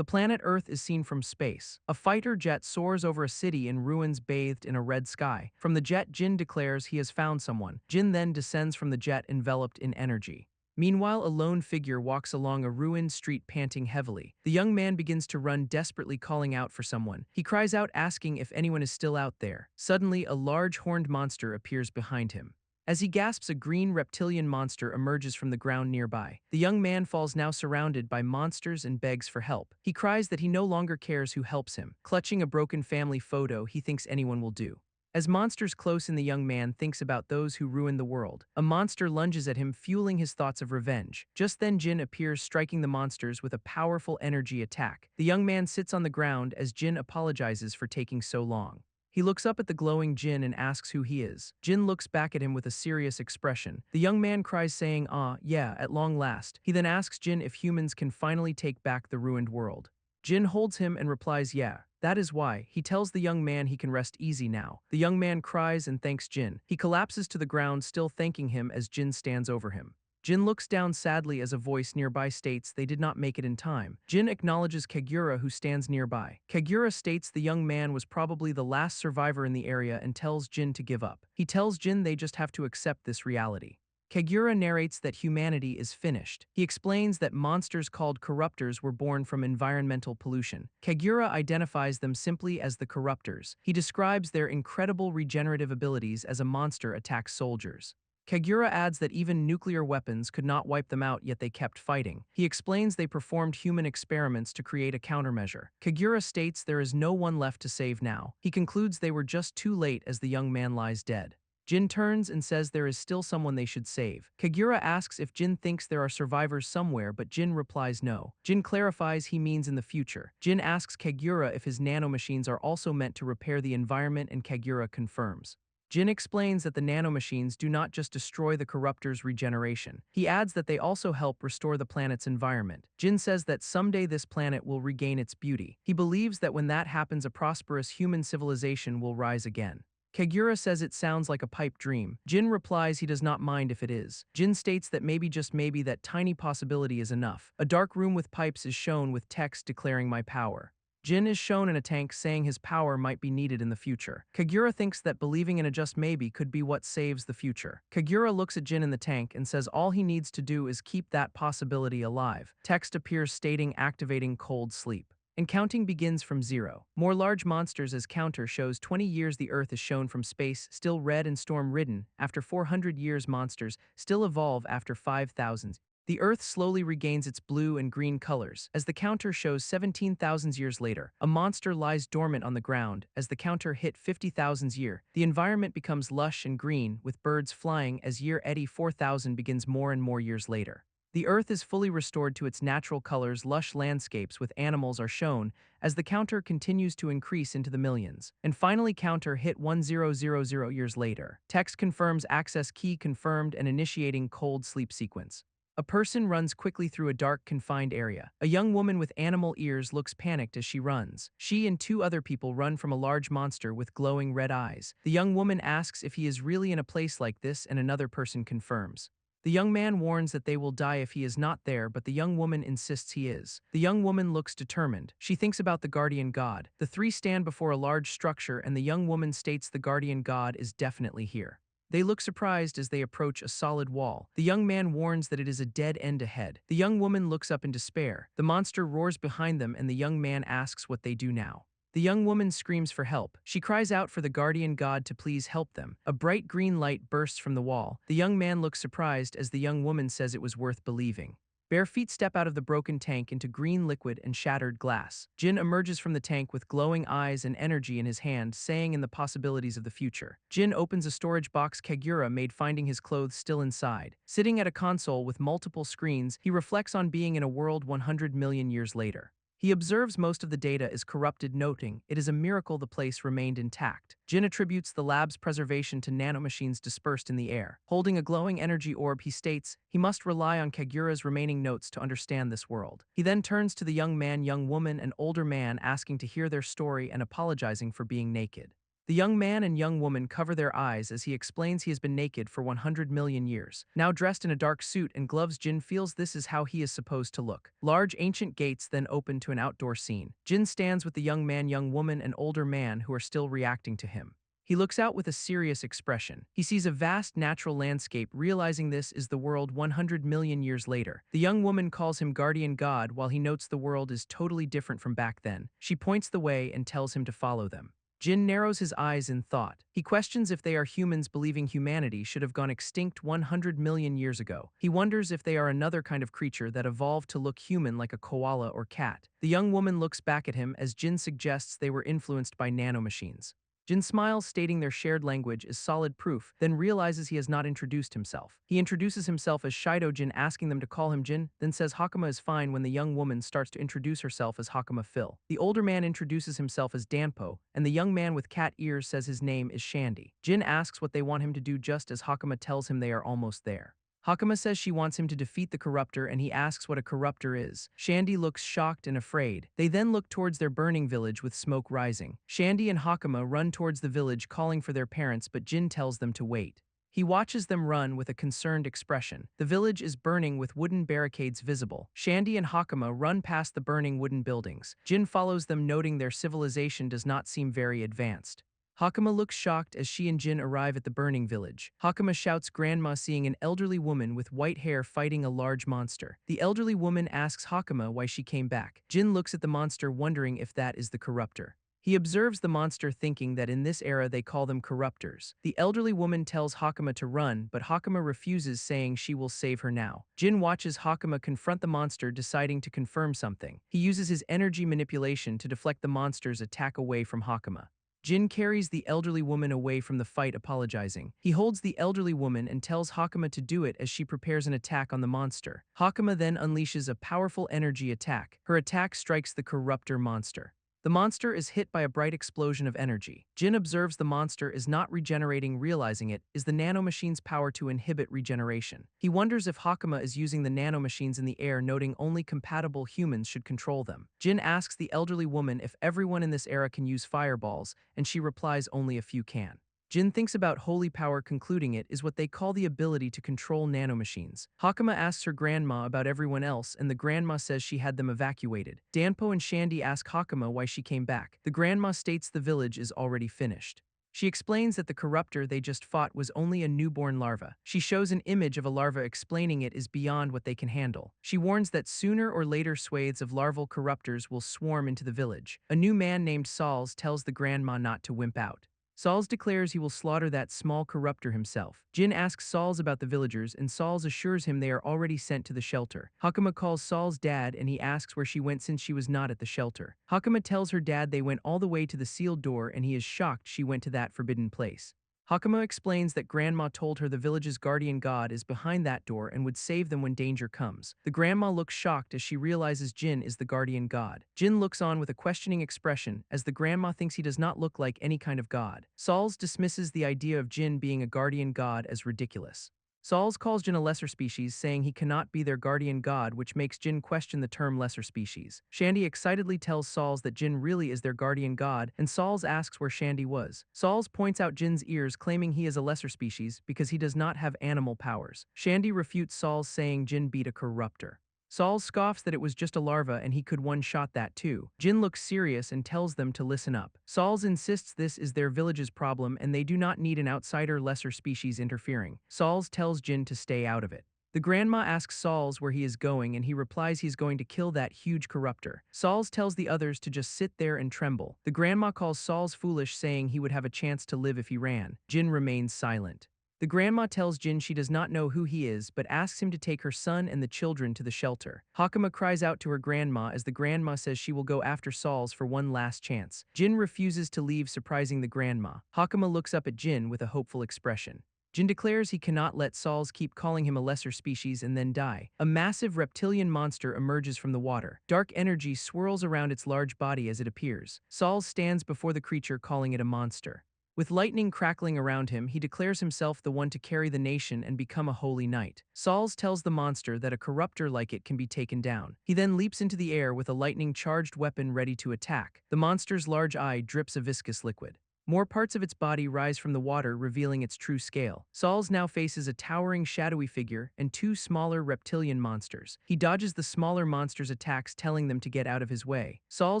The planet Earth is seen from space. A fighter jet soars over a city in ruins bathed in a red sky. From the jet, Jin declares he has found someone. Jin then descends from the jet enveloped in energy. Meanwhile, a lone figure walks along a ruined street panting heavily. The young man begins to run desperately, calling out for someone. He cries out asking if anyone is still out there. Suddenly, a large horned monster appears behind him. As he gasps, a green reptilian monster emerges from the ground nearby. The young man falls, now surrounded by monsters, and begs for help. He cries that he no longer cares who helps him. Clutching a broken family photo, he thinks anyone will do. As monsters close in, the young man thinks about those who ruined the world. A monster lunges at him, fueling his thoughts of revenge. Just then, Jin appears, striking the monsters with a powerful energy attack. The young man sits on the ground as Jin apologizes for taking so long. He looks up at the glowing Jin and asks who he is. Jin looks back at him with a serious expression. The young man cries, saying, "Ah, yeah, at long last." He then asks Jin if humans can finally take back the ruined world. Jin holds him and replies, "Yeah, that is why." He tells the young man he can rest easy now. The young man cries and thanks Jin. He collapses to the ground, still thanking him as Jin stands over him. Jin looks down sadly as a voice nearby states they did not make it in time. Jin acknowledges Kagura, who stands nearby. Kagura states the young man was probably the last survivor in the area and tells Jin to give up. He tells Jin they just have to accept this reality. Kagura narrates that humanity is finished. He explains that monsters called corruptors were born from environmental pollution. Kagura identifies them simply as the corruptors. He describes their incredible regenerative abilities as a monster attacks soldiers. Kagura adds that even nuclear weapons could not wipe them out, yet they kept fighting. He explains they performed human experiments to create a countermeasure. Kagura states there is no one left to save now. He concludes they were just too late as the young man lies dead. Jin turns and says there is still someone they should save. Kagura asks if Jin thinks there are survivors somewhere, but Jin replies no. Jin clarifies he means in the future. Jin asks Kagura if his nanomachines are also meant to repair the environment, and Kagura confirms. Jin explains that the nanomachines do not just destroy the corruptors' regeneration. He adds that they also help restore the planet's environment. Jin says that someday this planet will regain its beauty. He believes that when that happens, a prosperous human civilization will rise again. Kagura says it sounds like a pipe dream. Jin replies he does not mind if it is. Jin states that maybe, just maybe, that tiny possibility is enough. A dark room with pipes is shown with text declaring "my power." Jin is shown in a tank saying his power might be needed in the future. Kagura thinks that believing in a just maybe could be what saves the future. Kagura looks at Jin in the tank and says all he needs to do is keep that possibility alive. Text appears stating activating cold sleep. And counting begins from 0. More large monsters as counter shows 20 years. The Earth is shown from space, still red and storm-ridden. After 400 years, monsters still evolve after 5,000. The Earth slowly regains its blue and green colors. As the counter shows 17,000 years later, a monster lies dormant on the ground. As the counter hit 50,000 year, the environment becomes lush and green, with birds flying. As year 84,000 begins more and more years later, the Earth is fully restored to its natural colors. Lush landscapes with animals are shown as the counter continues to increase into the millions. And finally, counter hit 1000 years later. Text confirms access key confirmed and initiating cold sleep sequence. A person runs quickly through a dark, confined area. A young woman with animal ears looks panicked as she runs. She and 2 other people run from a large monster with glowing red eyes. The young woman asks if he is really in a place like this, and another person confirms. The young man warns that they will die if he is not there, but the young woman insists he is. The young woman looks determined. She thinks about the guardian god. The 3 stand before a large structure, and the young woman states the guardian god is definitely here. They look surprised as they approach a solid wall. The young man warns that it is a dead end ahead. The young woman looks up in despair. The monster roars behind them, and the young man asks what they do now. The young woman screams for help. She cries out for the guardian god to please help them. A bright green light bursts from the wall. The young man looks surprised as the young woman says it was worth believing. Bare feet step out of the broken tank into green liquid and shattered glass. Jin emerges from the tank with glowing eyes and energy in his hand, saying in the possibilities of the future. Jin opens a storage box Kagura made, finding his clothes still inside. Sitting at a console with multiple screens, he reflects on being in a world 100 million years later. He observes most of the data is corrupted, noting it is a miracle the place remained intact. Jin attributes the lab's preservation to nanomachines dispersed in the air. Holding a glowing energy orb, he states he must rely on Kagura's remaining notes to understand this world. He then turns to the young man, young woman, and older man, asking to hear their story and apologizing for being naked. The young man and young woman cover their eyes as he explains he has been naked for 100 million years. Now dressed in a dark suit and gloves, Jin feels this is how he is supposed to look. Large ancient gates then open to an outdoor scene. Jin stands with the young man, young woman, and older man who are still reacting to him. He looks out with a serious expression. He sees a vast natural landscape, realizing this is the world 100 million years later. The young woman calls him guardian god while he notes the world is totally different from back then. She points the way and tells him to follow them. Jin narrows his eyes in thought. He questions if they are humans believing humanity should have gone extinct 100 million years ago. He wonders if they are another kind of creature that evolved to look human like a koala or cat. The young woman looks back at him as Jin suggests they were influenced by nanomachines. Jin smiles, stating their shared language is solid proof, then realizes he has not introduced himself. He introduces himself as Shido Jin, asking them to call him Jin, then says Hakama is fine when the young woman starts to introduce herself as Hakama Phil. The older man introduces himself as Danpo, and the young man with cat ears says his name is Shandy. Jin asks what they want him to do just as Hakama tells him they are almost there. Hakama says she wants him to defeat the corruptor and he asks what a corruptor is. Shandy looks shocked and afraid. They then look towards their burning village with smoke rising. Shandy and Hakama run towards the village calling for their parents, but Jin tells them to wait. He watches them run with a concerned expression. The village is burning with wooden barricades visible. Shandy and Hakama run past the burning wooden buildings. Jin follows them, noting their civilization does not seem very advanced. Hakama looks shocked as she and Jin arrive at the burning village. Hakama shouts grandma, seeing an elderly woman with white hair fighting a large monster. The elderly woman asks Hakama why she came back. Jin looks at the monster, wondering if that is the corruptor. He observes the monster, thinking that in this era they call them corruptors. The elderly woman tells Hakama to run, but Hakama refuses, saying she will save her now. Jin watches Hakama confront the monster, deciding to confirm something. He uses his energy manipulation to deflect the monster's attack away from Hakama. Jin carries the elderly woman away from the fight, apologizing. He holds the elderly woman and tells Hakama to do it as she prepares an attack on the monster. Hakama then unleashes a powerful energy attack. Her attack strikes the corruptor monster. The monster is hit by a bright explosion of energy. Jin observes the monster is not regenerating, realizing it is the nanomachine's power to inhibit regeneration. He wonders if Hakama is using the nanomachines in the air, noting only compatible humans should control them. Jin asks the elderly woman if everyone in this era can use fireballs, and she replies only a few can. Jin thinks about holy power, concluding it is what they call the ability to control nanomachines. Hakama asks her grandma about everyone else, and the grandma says she had them evacuated. Danpo and Shandy ask Hakama why she came back. The grandma states the village is already finished. She explains that the corruptor they just fought was only a newborn larva. She shows an image of a larva, explaining it is beyond what they can handle. She warns that sooner or later swathes of larval corruptors will swarm into the village. A new man named Sauls tells the grandma not to wimp out. Sauls declares he will slaughter that small corruptor himself. Jin asks Sauls about the villagers, and Sauls assures him they are already sent to the shelter. Hakama calls Sauls dad, and he asks where she went since she was not at the shelter. Hakama tells her dad they went all the way to the sealed door, and he is shocked she went to that forbidden place. Hakama explains that grandma told her the village's guardian god is behind that door and would save them when danger comes. The grandma looks shocked as she realizes Jin is the guardian god. Jin looks on with a questioning expression as the grandma thinks he does not look like any kind of god. Sauls dismisses the idea of Jin being a guardian god as ridiculous. Sauls calls Jin a lesser species, saying he cannot be their guardian god, which makes Jin question the term lesser species. Shandy excitedly tells Sauls that Jin really is their guardian god, and Sauls asks where Shandy was. Sauls points out Jin's ears, claiming he is a lesser species because he does not have animal powers. Shandy refutes Sauls, saying Jin beat a corruptor. Sauls scoffs that it was just a larva and he could one-shot that too. Jin looks serious and tells them to listen up. Sauls insists this is their village's problem and they do not need an outsider lesser species interfering. Sauls tells Jin to stay out of it. The grandma asks Sauls where he is going and he replies he's going to kill that huge corruptor. Sauls tells the others to just sit there and tremble. The grandma calls Sauls foolish, saying he would have a chance to live if he ran. Jin remains silent. The grandma tells Jin she does not know who he is, but asks him to take her son and the children to the shelter. Hakama cries out to her grandma as the grandma says she will go after Sauls for one last chance. Jin refuses to leave, surprising the grandma. Hakama looks up at Jin with a hopeful expression. Jin declares he cannot let Sauls keep calling him a lesser species and then die. A massive reptilian monster emerges from the water. Dark energy swirls around its large body as it appears. Sauls stands before the creature, calling it a monster. With lightning crackling around him, he declares himself the one to carry the nation and become a holy knight. Sauls tells the monster that a corruptor like it can be taken down. He then leaps into the air with a lightning-charged weapon ready to attack. The monster's large eye drips a viscous liquid. More parts of its body rise from the water, revealing its true scale. Saul's now faces a towering shadowy figure and two smaller reptilian monsters. He dodges the smaller monster's attacks, telling them to get out of his way. Saul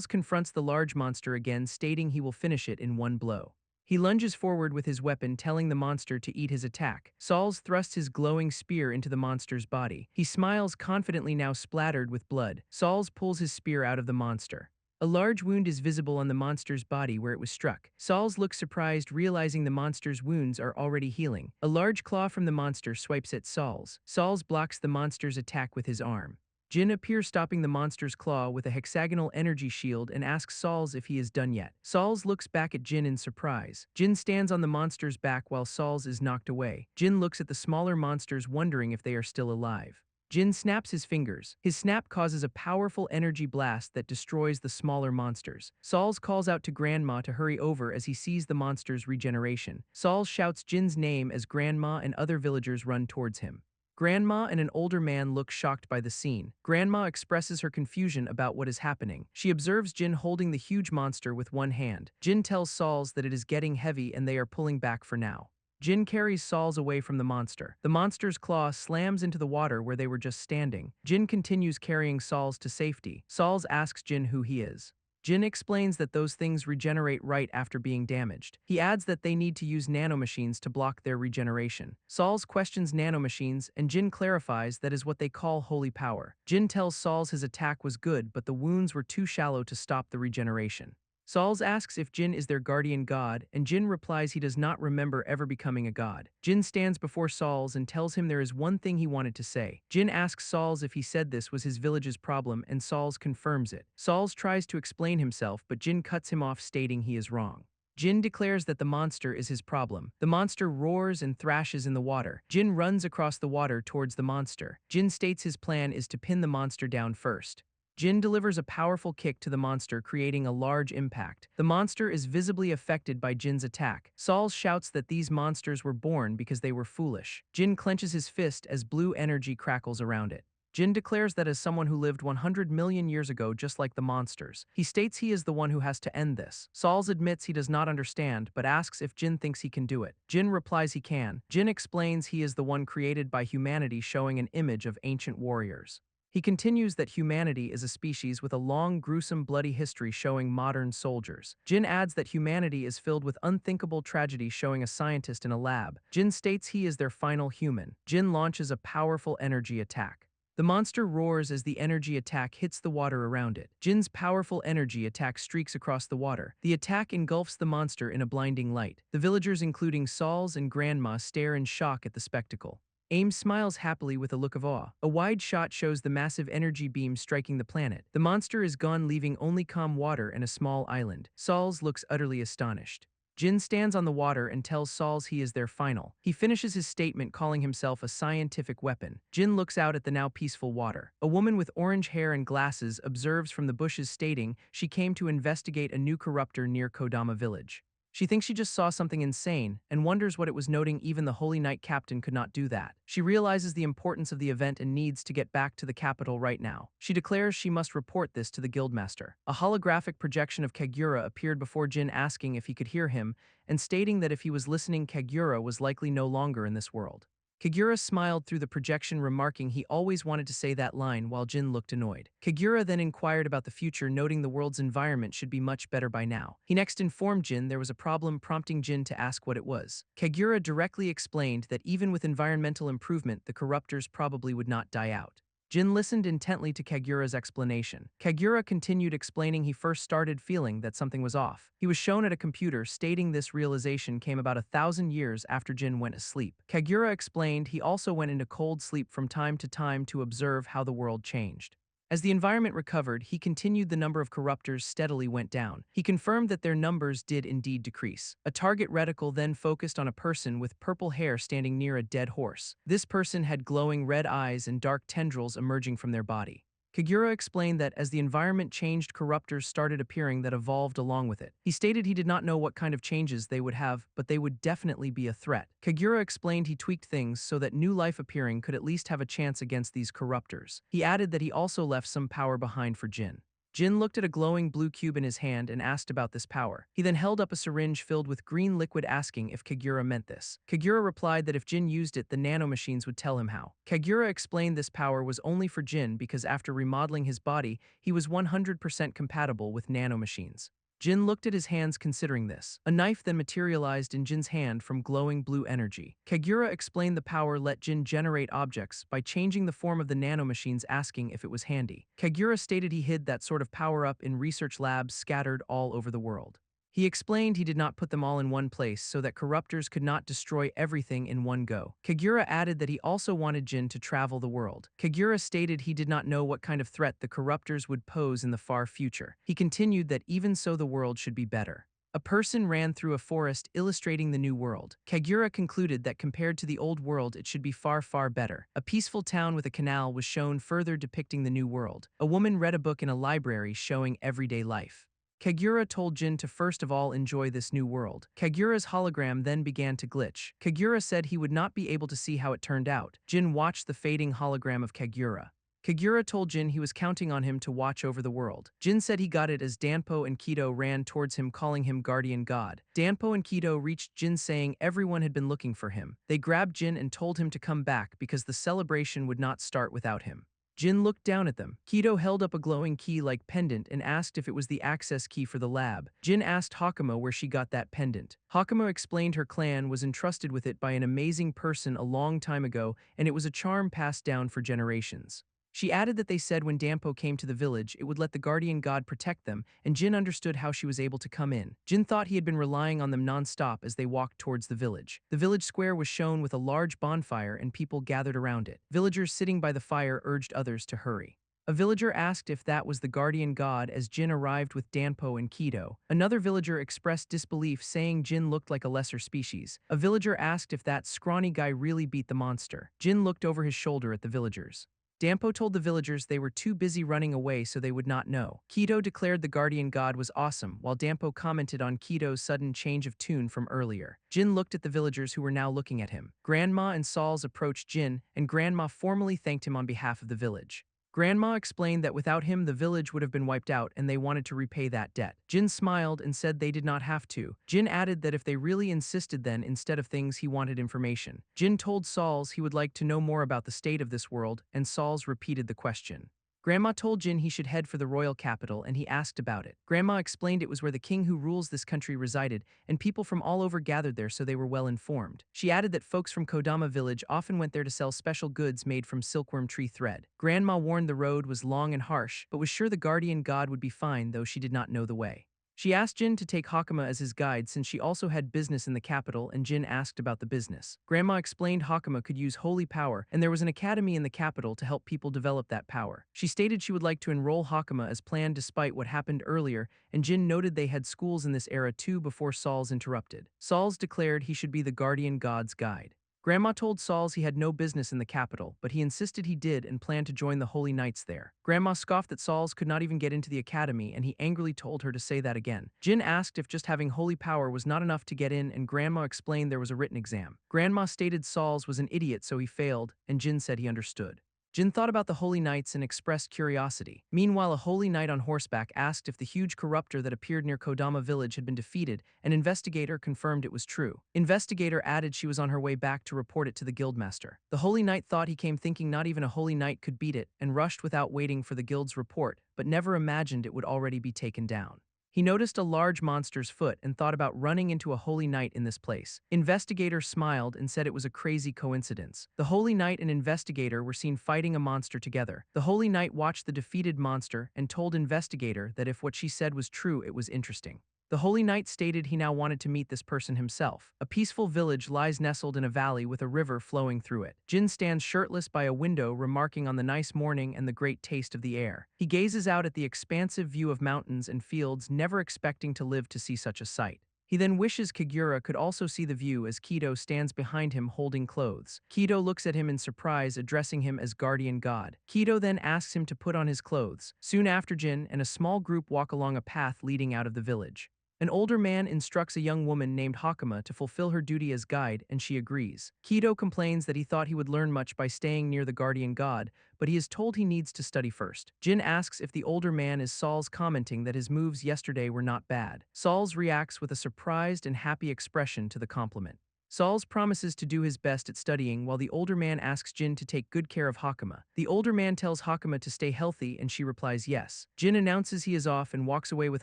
confronts the large monster again, stating he will finish it in one blow. He lunges forward with his weapon, telling the monster to eat his attack. Saul thrusts his glowing spear into the monster's body. He smiles confidently, now splattered with blood. Saul pulls his spear out of the monster. A large wound is visible on the monster's body where it was struck. Saul looks surprised, realizing the monster's wounds are already healing. A large claw from the monster swipes at Saul. Saul blocks the monster's attack with his arm. Jin appears, stopping the monster's claw with a hexagonal energy shield, and asks Saul if he is done yet. Saul looks back at Jin in surprise. Jin stands on the monster's back while Saul is knocked away. Jin looks at the smaller monsters, wondering if they are still alive. Jin snaps his fingers. His snap causes a powerful energy blast that destroys the smaller monsters. Saul calls out to Grandma to hurry over as he sees the monster's regeneration. Saul shouts Jin's name as Grandma and other villagers run towards him. Grandma and an older man look shocked by the scene. Grandma expresses her confusion about what is happening. She observes Jin holding the huge monster with one hand. Jin tells Saul that it is getting heavy and they are pulling back for now. Jin carries Saul away from the monster. The monster's claw slams into the water where they were just standing. Jin continues carrying Saul to safety. Saul asks Jin who he is. Jin explains that those things regenerate right after being damaged. He adds that they need to use nanomachines to block their regeneration. Saul questions nanomachines, and Jin clarifies that is what they call holy power. Jin tells Saul his attack was good, but the wounds were too shallow to stop the regeneration. Saul asks if Jin is their guardian god, and Jin replies he does not remember ever becoming a god. Jin stands before Saul and tells him there is one thing he wanted to say. Jin asks Saul if he said this was his village's problem, and Saul confirms it. Saul tries to explain himself, but Jin cuts him off, stating he is wrong. Jin declares that the monster is his problem. The monster roars and thrashes in the water. Jin runs across the water towards the monster. Jin states his plan is to pin the monster down first. Jin delivers a powerful kick to the monster, creating a large impact. The monster is visibly affected by Jin's attack. Saul shouts that these monsters were born because they were foolish. Jin clenches his fist as blue energy crackles around it. Jin declares that as someone who lived 100 million years ago, just like the monsters, he states he is the one who has to end this. Saul admits he does not understand, but asks if Jin thinks he can do it. Jin replies he can. Jin explains he is the one created by humanity, showing an image of ancient warriors. He continues that humanity is a species with a long, gruesome, bloody history, showing modern soldiers. Jin adds that humanity is filled with unthinkable tragedy, showing a scientist in a lab. Jin states he is their final human. Jin launches a powerful energy attack. The monster roars as the energy attack hits the water around it. Jin's powerful energy attack streaks across the water. The attack engulfs the monster in a blinding light. The villagers, including Saul and Grandma, stare in shock at the spectacle. Ames smiles happily with a look of awe. A wide shot shows the massive energy beam striking the planet. The monster is gone, leaving only calm water and a small island. Saul looks utterly astonished. Jin stands on the water and tells Saul he is their final. He finishes his statement, calling himself a scientific weapon. Jin looks out at the now peaceful water. A woman with orange hair and glasses observes from the bushes, stating she came to investigate a new corruptor near Kodama village. She thinks she just saw something insane and wonders what it was, noting even the Holy Knight captain could not do that. She realizes the importance of the event and needs to get back to the capital right now. She declares she must report this to the guildmaster. A holographic projection of Kagura appeared before Jin, asking if he could hear him and stating that if he was listening, Kagura was likely no longer in this world. Kagura smiled through the projection, remarking he always wanted to say that line, while Jin looked annoyed. Kagura then inquired about the future, noting the world's environment should be much better by now. He next informed Jin there was a problem, prompting Jin to ask what it was. Kagura directly explained that even with environmental improvement, the corruptors probably would not die out. Jin listened intently to Kagura's explanation. Kagura continued explaining he first started feeling that something was off. He was shown at a computer, stating this realization came about 1,000 years after Jin went asleep. Kagura explained he also went into cold sleep from time to time to observe how the world changed. As the environment recovered, he continued the number of corruptors steadily went down. He confirmed that their numbers did indeed decrease. A target reticle then focused on a person with purple hair standing near a dead horse. This person had glowing red eyes and dark tendrils emerging from their body. Kagura explained that as the environment changed, corruptors started appearing that evolved along with it. He stated he did not know what kind of changes they would have, but they would definitely be a threat. Kagura explained he tweaked things so that new life appearing could at least have a chance against these corruptors. He added that he also left some power behind for Jin. Jin looked at a glowing blue cube in his hand and asked about this power. He then held up a syringe filled with green liquid asking if Kagura meant this. Kagura replied that if Jin used it, the nanomachines would tell him how. Kagura explained this power was only for Jin because after remodeling his body, he was 100% compatible with nanomachines. Jin looked at his hands considering this. A knife then materialized in Jin's hand from glowing blue energy. Kagura explained the power let Jin generate objects by changing the form of the nanomachines asking if it was handy. Kagura stated he hid that sort of power-up in research labs scattered all over the world. He explained he did not put them all in one place so that corruptors could not destroy everything in one go. Kagura added that he also wanted Jin to travel the world. Kagura stated he did not know what kind of threat the corruptors would pose in the far future. He continued that even so the world should be better. A person ran through a forest illustrating the new world. Kagura concluded that compared to the old world it should be far, far better. A peaceful town with a canal was shown further depicting the new world. A woman read a book in a library showing everyday life. Kagura told Jin to first of all enjoy this new world. Kagura's hologram then began to glitch. Kagura said he would not be able to see how it turned out. Jin watched the fading hologram of Kagura. Kagura told Jin he was counting on him to watch over the world. Jin said he got it as Danpo and Kido ran towards him calling him guardian god. Danpo and Kido reached Jin saying everyone had been looking for him. They grabbed Jin and told him to come back because the celebration would not start without him. Jin looked down at them. Kido held up a glowing key-like pendant and asked if it was the access key for the lab. Jin asked Hakama where she got that pendant. Hakama explained her clan was entrusted with it by an amazing person a long time ago and it was a charm passed down for generations. She added that they said when Dampo came to the village, it would let the guardian god protect them, and Jin understood how she was able to come in. Jin thought he had been relying on them non-stop as they walked towards the village. The village square was shown with a large bonfire and people gathered around it. Villagers sitting by the fire urged others to hurry. A villager asked if that was the guardian god as Jin arrived with Danpo and Kido. Another villager expressed disbelief saying Jin looked like a lesser species. A villager asked if that scrawny guy really beat the monster. Jin looked over his shoulder at the villagers. Dampo told the villagers they were too busy running away so they would not know. Kido declared the guardian god was awesome, while Dampo commented on Kido's sudden change of tune from earlier. Jin looked at the villagers who were now looking at him. Grandma and Sauls approached Jin, and Grandma formally thanked him on behalf of the village. Grandma explained that without him the village would have been wiped out and they wanted to repay that debt. Jin smiled and said they did not have to. Jin added that if they really insisted then instead of things he wanted information. Jin told Sauls he would like to know more about the state of this world and Sauls repeated the question. Grandma told Jin he should head for the royal capital and he asked about it. Grandma explained it was where the king who rules this country resided and people from all over gathered there so they were well informed. She added that folks from Kodama village often went there to sell special goods made from silkworm tree thread. Grandma warned the road was long and harsh, but was sure the guardian god would be fine though she did not know the way. She asked Jin to take Hakama as his guide since she also had business in the capital and Jin asked about the business. Grandma explained Hakama could use holy power and there was an academy in the capital to help people develop that power. She stated she would like to enroll Hakama as planned despite what happened earlier and Jin noted they had schools in this era too before Sauls interrupted. Sauls declared he should be the guardian god's guide. Grandma told Sauls he had no business in the capital, but he insisted he did and planned to join the Holy Knights there. Grandma scoffed that Sauls could not even get into the academy and he angrily told her to say that again. Jin asked if just having holy power was not enough to get in and Grandma explained there was a written exam. Grandma stated Sauls was an idiot so he failed and Jin said he understood. Jin thought about the Holy Knights and expressed curiosity. Meanwhile, a Holy Knight on horseback asked if the huge corruptor that appeared near Kodama village had been defeated. An investigator confirmed it was true. Investigator added she was on her way back to report it to the guildmaster. The Holy Knight thought he came thinking not even a Holy Knight could beat it and rushed without waiting for the guild's report, but never imagined it would already be taken down. He noticed a large monster's foot and thought about running into a Holy Knight in this place. Investigator smiled and said it was a crazy coincidence. The Holy Knight and Investigator were seen fighting a monster together. The Holy Knight watched the defeated monster and told Investigator that if what she said was true, it was interesting. The Holy Knight stated he now wanted to meet this person himself. A peaceful village lies nestled in a valley with a river flowing through it. Jin stands shirtless by a window remarking on the nice morning and the great taste of the air. He gazes out at the expansive view of mountains and fields, never expecting to live to see such a sight. He then wishes Kagura could also see the view as Kido stands behind him holding clothes. Kido looks at him in surprise, addressing him as guardian god. Kido then asks him to put on his clothes. Soon after, Jin and a small group walk along a path leading out of the village. An older man instructs a young woman named Hakama to fulfill her duty as guide, and she agrees. Kido complains that he thought he would learn much by staying near the guardian god, but he is told he needs to study first. Jin asks if the older man is Saul's, commenting that his moves yesterday were not bad. Saul's reacts with a surprised and happy expression to the compliment. Saul's promises to do his best at studying while the older man asks Jin to take good care of Hakama. The older man tells Hakama to stay healthy and she replies yes. Jin announces he is off and walks away with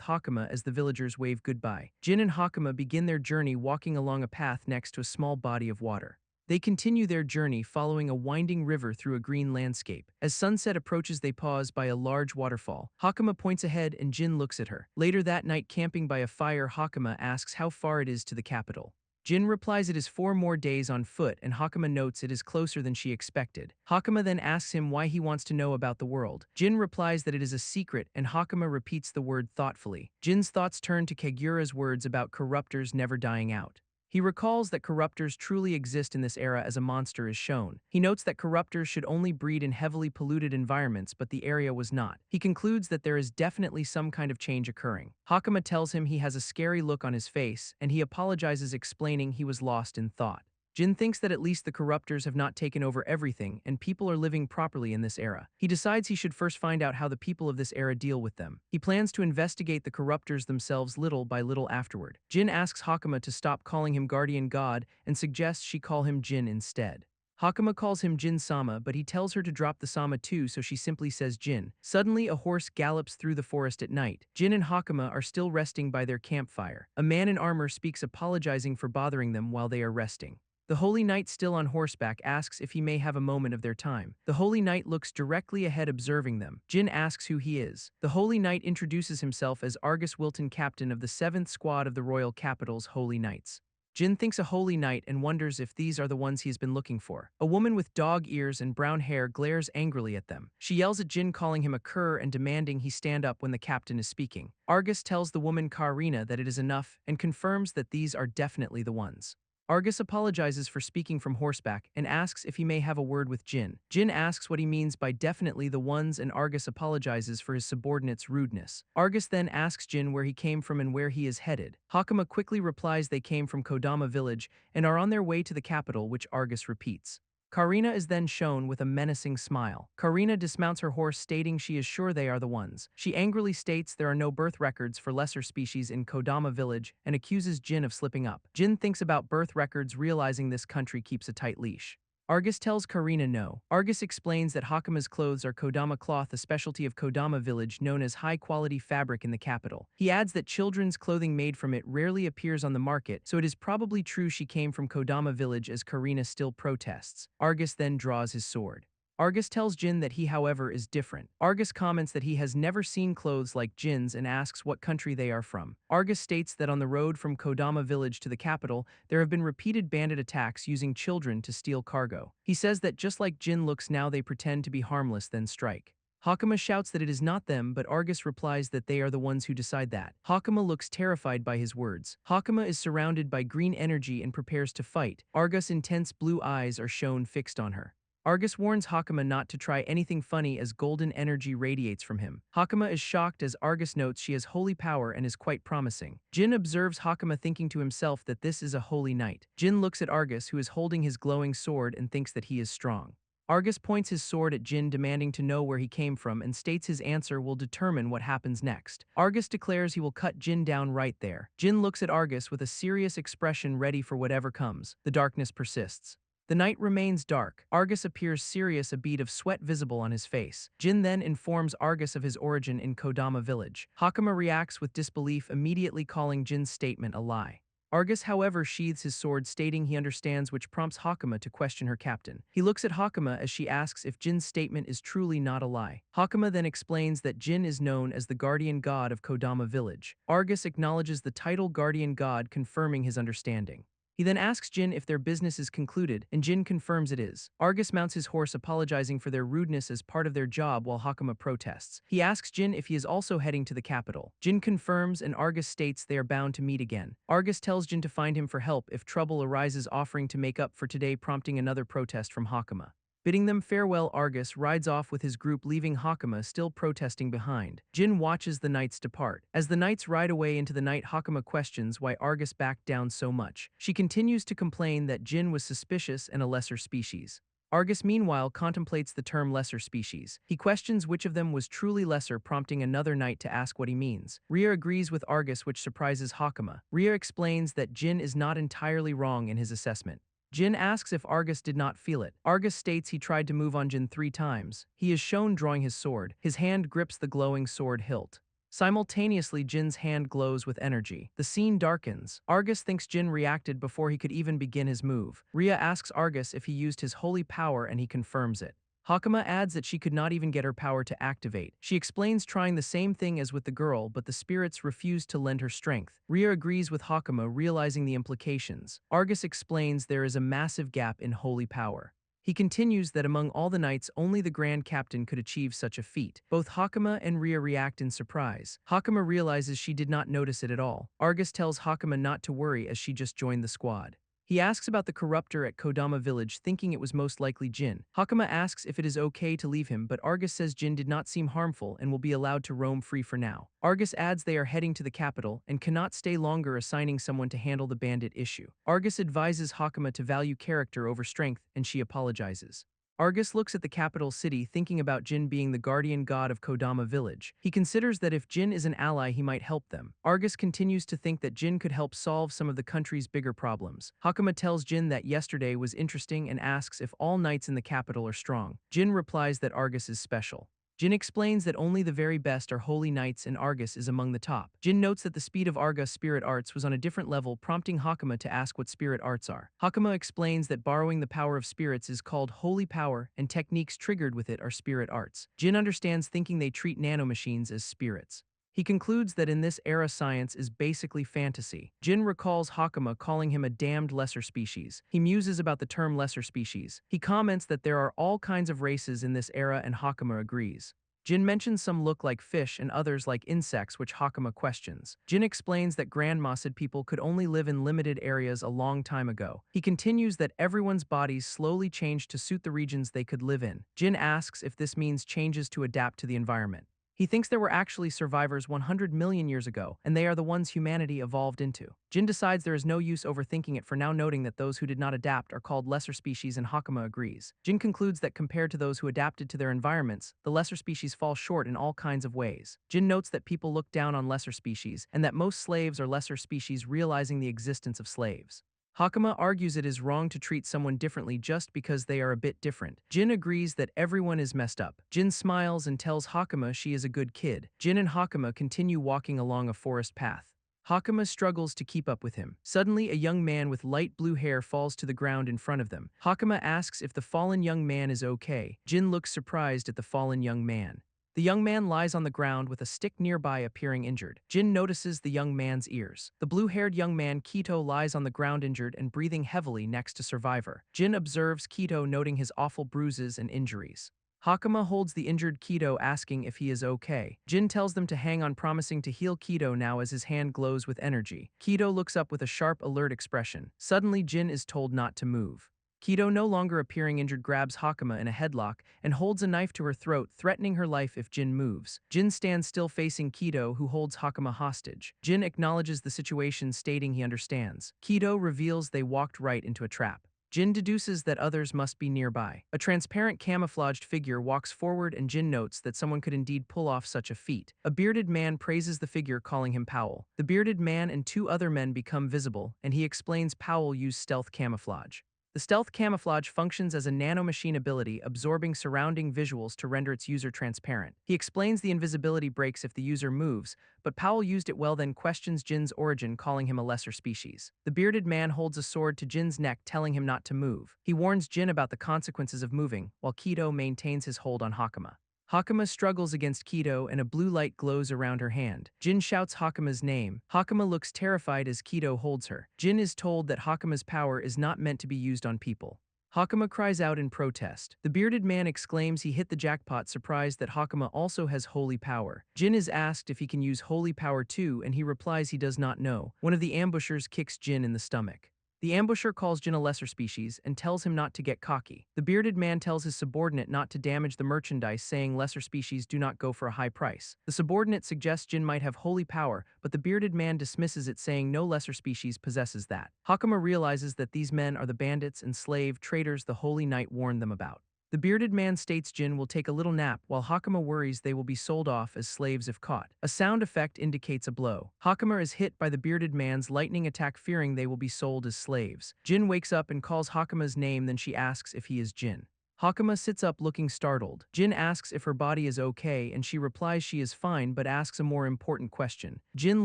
Hakama as the villagers wave goodbye. Jin and Hakama begin their journey walking along a path next to a small body of water. They continue their journey following a winding river through a green landscape. As sunset approaches, they pause by a large waterfall. Hakama points ahead and Jin looks at her. Later that night, camping by a fire, Hakama asks how far it is to the capital. Jin replies it is 4 more days on foot, and Hakama notes it is closer than she expected. Hakama then asks him why he wants to know about the world. Jin replies that it is a secret, and Hakama repeats the word thoughtfully. Jin's thoughts turn to Kagura's words about corruptors never dying out. He recalls that corruptors truly exist in this era as a monster is shown. He notes that corruptors should only breed in heavily polluted environments, but the area was not. He concludes that there is definitely some kind of change occurring. Hakama tells him he has a scary look on his face, and he apologizes, explaining he was lost in thought. Jin thinks that at least the corruptors have not taken over everything and people are living properly in this era. He decides he should first find out how the people of this era deal with them. He plans to investigate the corruptors themselves little by little afterward. Jin asks Hakama to stop calling him guardian god and suggests she call him Jin instead. Hakama calls him Jin-sama, but he tells her to drop the sama too, so she simply says Jin. Suddenly, a horse gallops through the forest at night. Jin and Hakama are still resting by their campfire. A man in armor speaks, apologizing for bothering them while they are resting. The Holy Knight, still on horseback, asks if he may have a moment of their time. The Holy Knight looks directly ahead, observing them. Jin asks who he is. The Holy Knight introduces himself as Argus Wilton, captain of the 7th Squad of the Royal Capital's Holy Knights. Jin thinks a Holy Knight and wonders if these are the ones he's been looking for. A woman with dog ears and brown hair glares angrily at them. She yells at Jin, calling him a cur and demanding he stand up when the captain is speaking. Argus tells the woman Karina that it is enough and confirms that these are definitely the ones. Argus apologizes for speaking from horseback and asks if he may have a word with Jin. Jin asks what he means by definitely the ones, and Argus apologizes for his subordinate's rudeness. Argus then asks Jin where he came from and where he is headed. Hakama quickly replies they came from Kodama village and are on their way to the capital, which Argus repeats. Karina is then shown with a menacing smile. Karina dismounts her horse, stating she is sure they are the ones. She angrily states there are no birth records for lesser species in Kodama village and accuses Jin of slipping up. Jin thinks about birth records, realizing this country keeps a tight leash. Argus tells Karina no. Argus explains that Hakama's clothes are Kodama cloth, a specialty of Kodama village known as high-quality fabric in the capital. He adds that children's clothing made from it rarely appears on the market, so it is probably true she came from Kodama village, as Karina still protests. Argus then draws his sword. Argus tells Jin that he, however, is different. Argus comments that he has never seen clothes like Jin's and asks what country they are from. Argus states that on the road from Kodama village to the capital, there have been repeated bandit attacks using children to steal cargo. He says that just like Jin looks now, they pretend to be harmless then strike. Hakama shouts that it is not them, but Argus replies that they are the ones who decide that. Hakama looks terrified by his words. Hakama is surrounded by green energy and prepares to fight. Argus' intense blue eyes are shown fixed on her. Argus warns Hakama not to try anything funny as golden energy radiates from him. Hakama is shocked as Argus notes she has holy power and is quite promising. Jin observes Hakama, thinking to himself that this is a holy knight. Jin looks at Argus, who is holding his glowing sword, and thinks that he is strong. Argus points his sword at Jin, demanding to know where he came from, and states his answer will determine what happens next. Argus declares he will cut Jin down right there. Jin looks at Argus with a serious expression, ready for whatever comes. The darkness persists. The night remains dark. Argus appears serious, a bead of sweat visible on his face. Jin then informs Argus of his origin in Kodama village. Hakama reacts with disbelief, immediately calling Jin's statement a lie. Argus, however, sheathes his sword, stating he understands, which prompts Hakama to question her captain. He looks at Hakama as she asks if Jin's statement is truly not a lie. Hakama then explains that Jin is known as the guardian god of Kodama village. Argus acknowledges the title guardian god, confirming his understanding. He then asks Jin if their business is concluded, and Jin confirms it is. Argus mounts his horse, apologizing for their rudeness as part of their job, while Hakama protests. He asks Jin if he is also heading to the capital. Jin confirms, and Argus states they are bound to meet again. Argus tells Jin to find him for help if trouble arises, offering to make up for today, prompting another protest from Hakama. Bidding them farewell, Argus rides off with his group, leaving Hakama still protesting behind. Jin watches the knights depart. As the knights ride away into the night, Hakama questions why Argus backed down so much. She continues to complain that Jin was suspicious and a lesser species. Argus meanwhile contemplates the term lesser species. He questions which of them was truly lesser, prompting another knight to ask what he means. Rhea agrees with Argus, which surprises Hakama. Rhea explains that Jin is not entirely wrong in his assessment. Jin asks if Argus did not feel it. Argus states he tried to move on Jin 3 times. He is shown drawing his sword. His hand grips the glowing sword hilt. Simultaneously, Jin's hand glows with energy. The scene darkens. Argus thinks Jin reacted before he could even begin his move. Rhea asks Argus if he used his holy power, and he confirms it. Hakama adds that she could not even get her power to activate. She explains trying the same thing as with the girl, but the spirits refused to lend her strength. Rhea agrees with Hakama, realizing the implications. Argus explains there is a massive gap in holy power. He continues that among all the knights, only the Grand Captain could achieve such a feat. Both Hakama and Rhea react in surprise. Hakama realizes she did not notice it at all. Argus tells Hakama not to worry as she just joined the squad. He asks about the corruptor at Kodama village, thinking it was most likely Jin. Hakama asks if it is okay to leave him, but Argus says Jin did not seem harmful and will be allowed to roam free for now. Argus adds they are heading to the capital and cannot stay longer, assigning someone to handle the bandit issue. Argus advises Hakama to value character over strength, and she apologizes. Argus looks at the capital city, thinking about Jin being the guardian god of Kodama village. He considers that if Jin is an ally, he might help them. Argus continues to think that Jin could help solve some of the country's bigger problems. Hakama tells Jin that yesterday was interesting and asks if all knights in the capital are strong. Jin replies that Argus is special. Jin explains that only the very best are holy knights and Argus is among the top. Jin notes that the speed of Argus spirit arts was on a different level, prompting Hakama to ask what spirit arts are. Hakama explains that borrowing the power of spirits is called holy power and techniques triggered with it are spirit arts. Jin understands, thinking they treat nanomachines as spirits. He concludes that in this era science is basically fantasy. Jin recalls Hakama calling him a damned lesser species. He muses about the term lesser species. He comments that there are all kinds of races in this era and Hakama agrees. Jin mentions some look like fish and others like insects, which Hakama questions. Jin explains that grandmasid people could only live in limited areas a long time ago. He continues that everyone's bodies slowly changed to suit the regions they could live in. Jin asks if this means changes to adapt to the environment. He thinks there were actually survivors 100 million years ago, and they are the ones humanity evolved into. Jin decides there is no use overthinking it for now, noting that those who did not adapt are called lesser species, and Hakama agrees. Jin concludes that compared to those who adapted to their environments, the lesser species fall short in all kinds of ways. Jin notes that people look down on lesser species, and that most slaves are lesser species, realizing the existence of slaves. Hakama argues it is wrong to treat someone differently just because they are a bit different. Jin agrees that everyone is messed up. Jin smiles and tells Hakama she is a good kid. Jin and Hakama continue walking along a forest path. Hakama struggles to keep up with him. Suddenly, a young man with light blue hair falls to the ground in front of them. Hakama asks if the fallen young man is okay. Jin looks surprised at the fallen young man. The young man lies on the ground with a stick nearby, appearing injured. Jin notices the young man's ears. The blue-haired young man Kito lies on the ground injured and breathing heavily next to Survivor. Jin observes Kito, noting his awful bruises and injuries. Hakama holds the injured Kito, asking if he is okay. Jin tells them to hang on, promising to heal Kito now as his hand glows with energy. Kito looks up with a sharp, alert expression. Suddenly, Jin is told not to move. Kito, no longer appearing injured, grabs Hakama in a headlock and holds a knife to her throat, threatening her life if Jin moves. Jin stands still facing Kito, who holds Hakama hostage. Jin acknowledges the situation, stating he understands. Kito reveals they walked right into a trap. Jin deduces that others must be nearby. A transparent camouflaged figure walks forward, and Jin notes that someone could indeed pull off such a feat. A bearded man praises the figure, calling him Powell. The bearded man and 2 other men become visible, and he explains Powell used stealth camouflage. The stealth camouflage functions as a nanomachine ability, absorbing surrounding visuals to render its user transparent. He explains the invisibility breaks if the user moves, but Powell used it well, then questions Jin's origin, calling him a lesser species. The bearded man holds a sword to Jin's neck, telling him not to move. He warns Jin about the consequences of moving, while Kito maintains his hold on Hakama. Hakama struggles against Kito, and a blue light glows around her hand. Jin shouts Hakama's name. Hakama looks terrified as Kito holds her. Jin is told that Hakama's power is not meant to be used on people. Hakama cries out in protest. The bearded man exclaims he hit the jackpot, surprised that Hakama also has holy power. Jin is asked if he can use holy power too, and he replies he does not know. One of the ambushers kicks Jin in the stomach. The ambusher calls Jin a lesser species and tells him not to get cocky. The bearded man tells his subordinate not to damage the merchandise, saying lesser species do not go for a high price. The subordinate suggests Jin might have holy power, but the bearded man dismisses it, saying no lesser species possesses that. Hakama realizes that these men are the bandits and slave traders the Holy Knight warned them about. The bearded man states Jin will take a little nap, while Hakama worries they will be sold off as slaves if caught. A sound effect indicates a blow. Hakama is hit by the bearded man's lightning attack, fearing they will be sold as slaves. Jin wakes up and calls Hakama's name, then she asks if he is Jin. Hakama sits up looking startled. Jin asks if her body is okay and she replies she is fine, but asks a more important question. Jin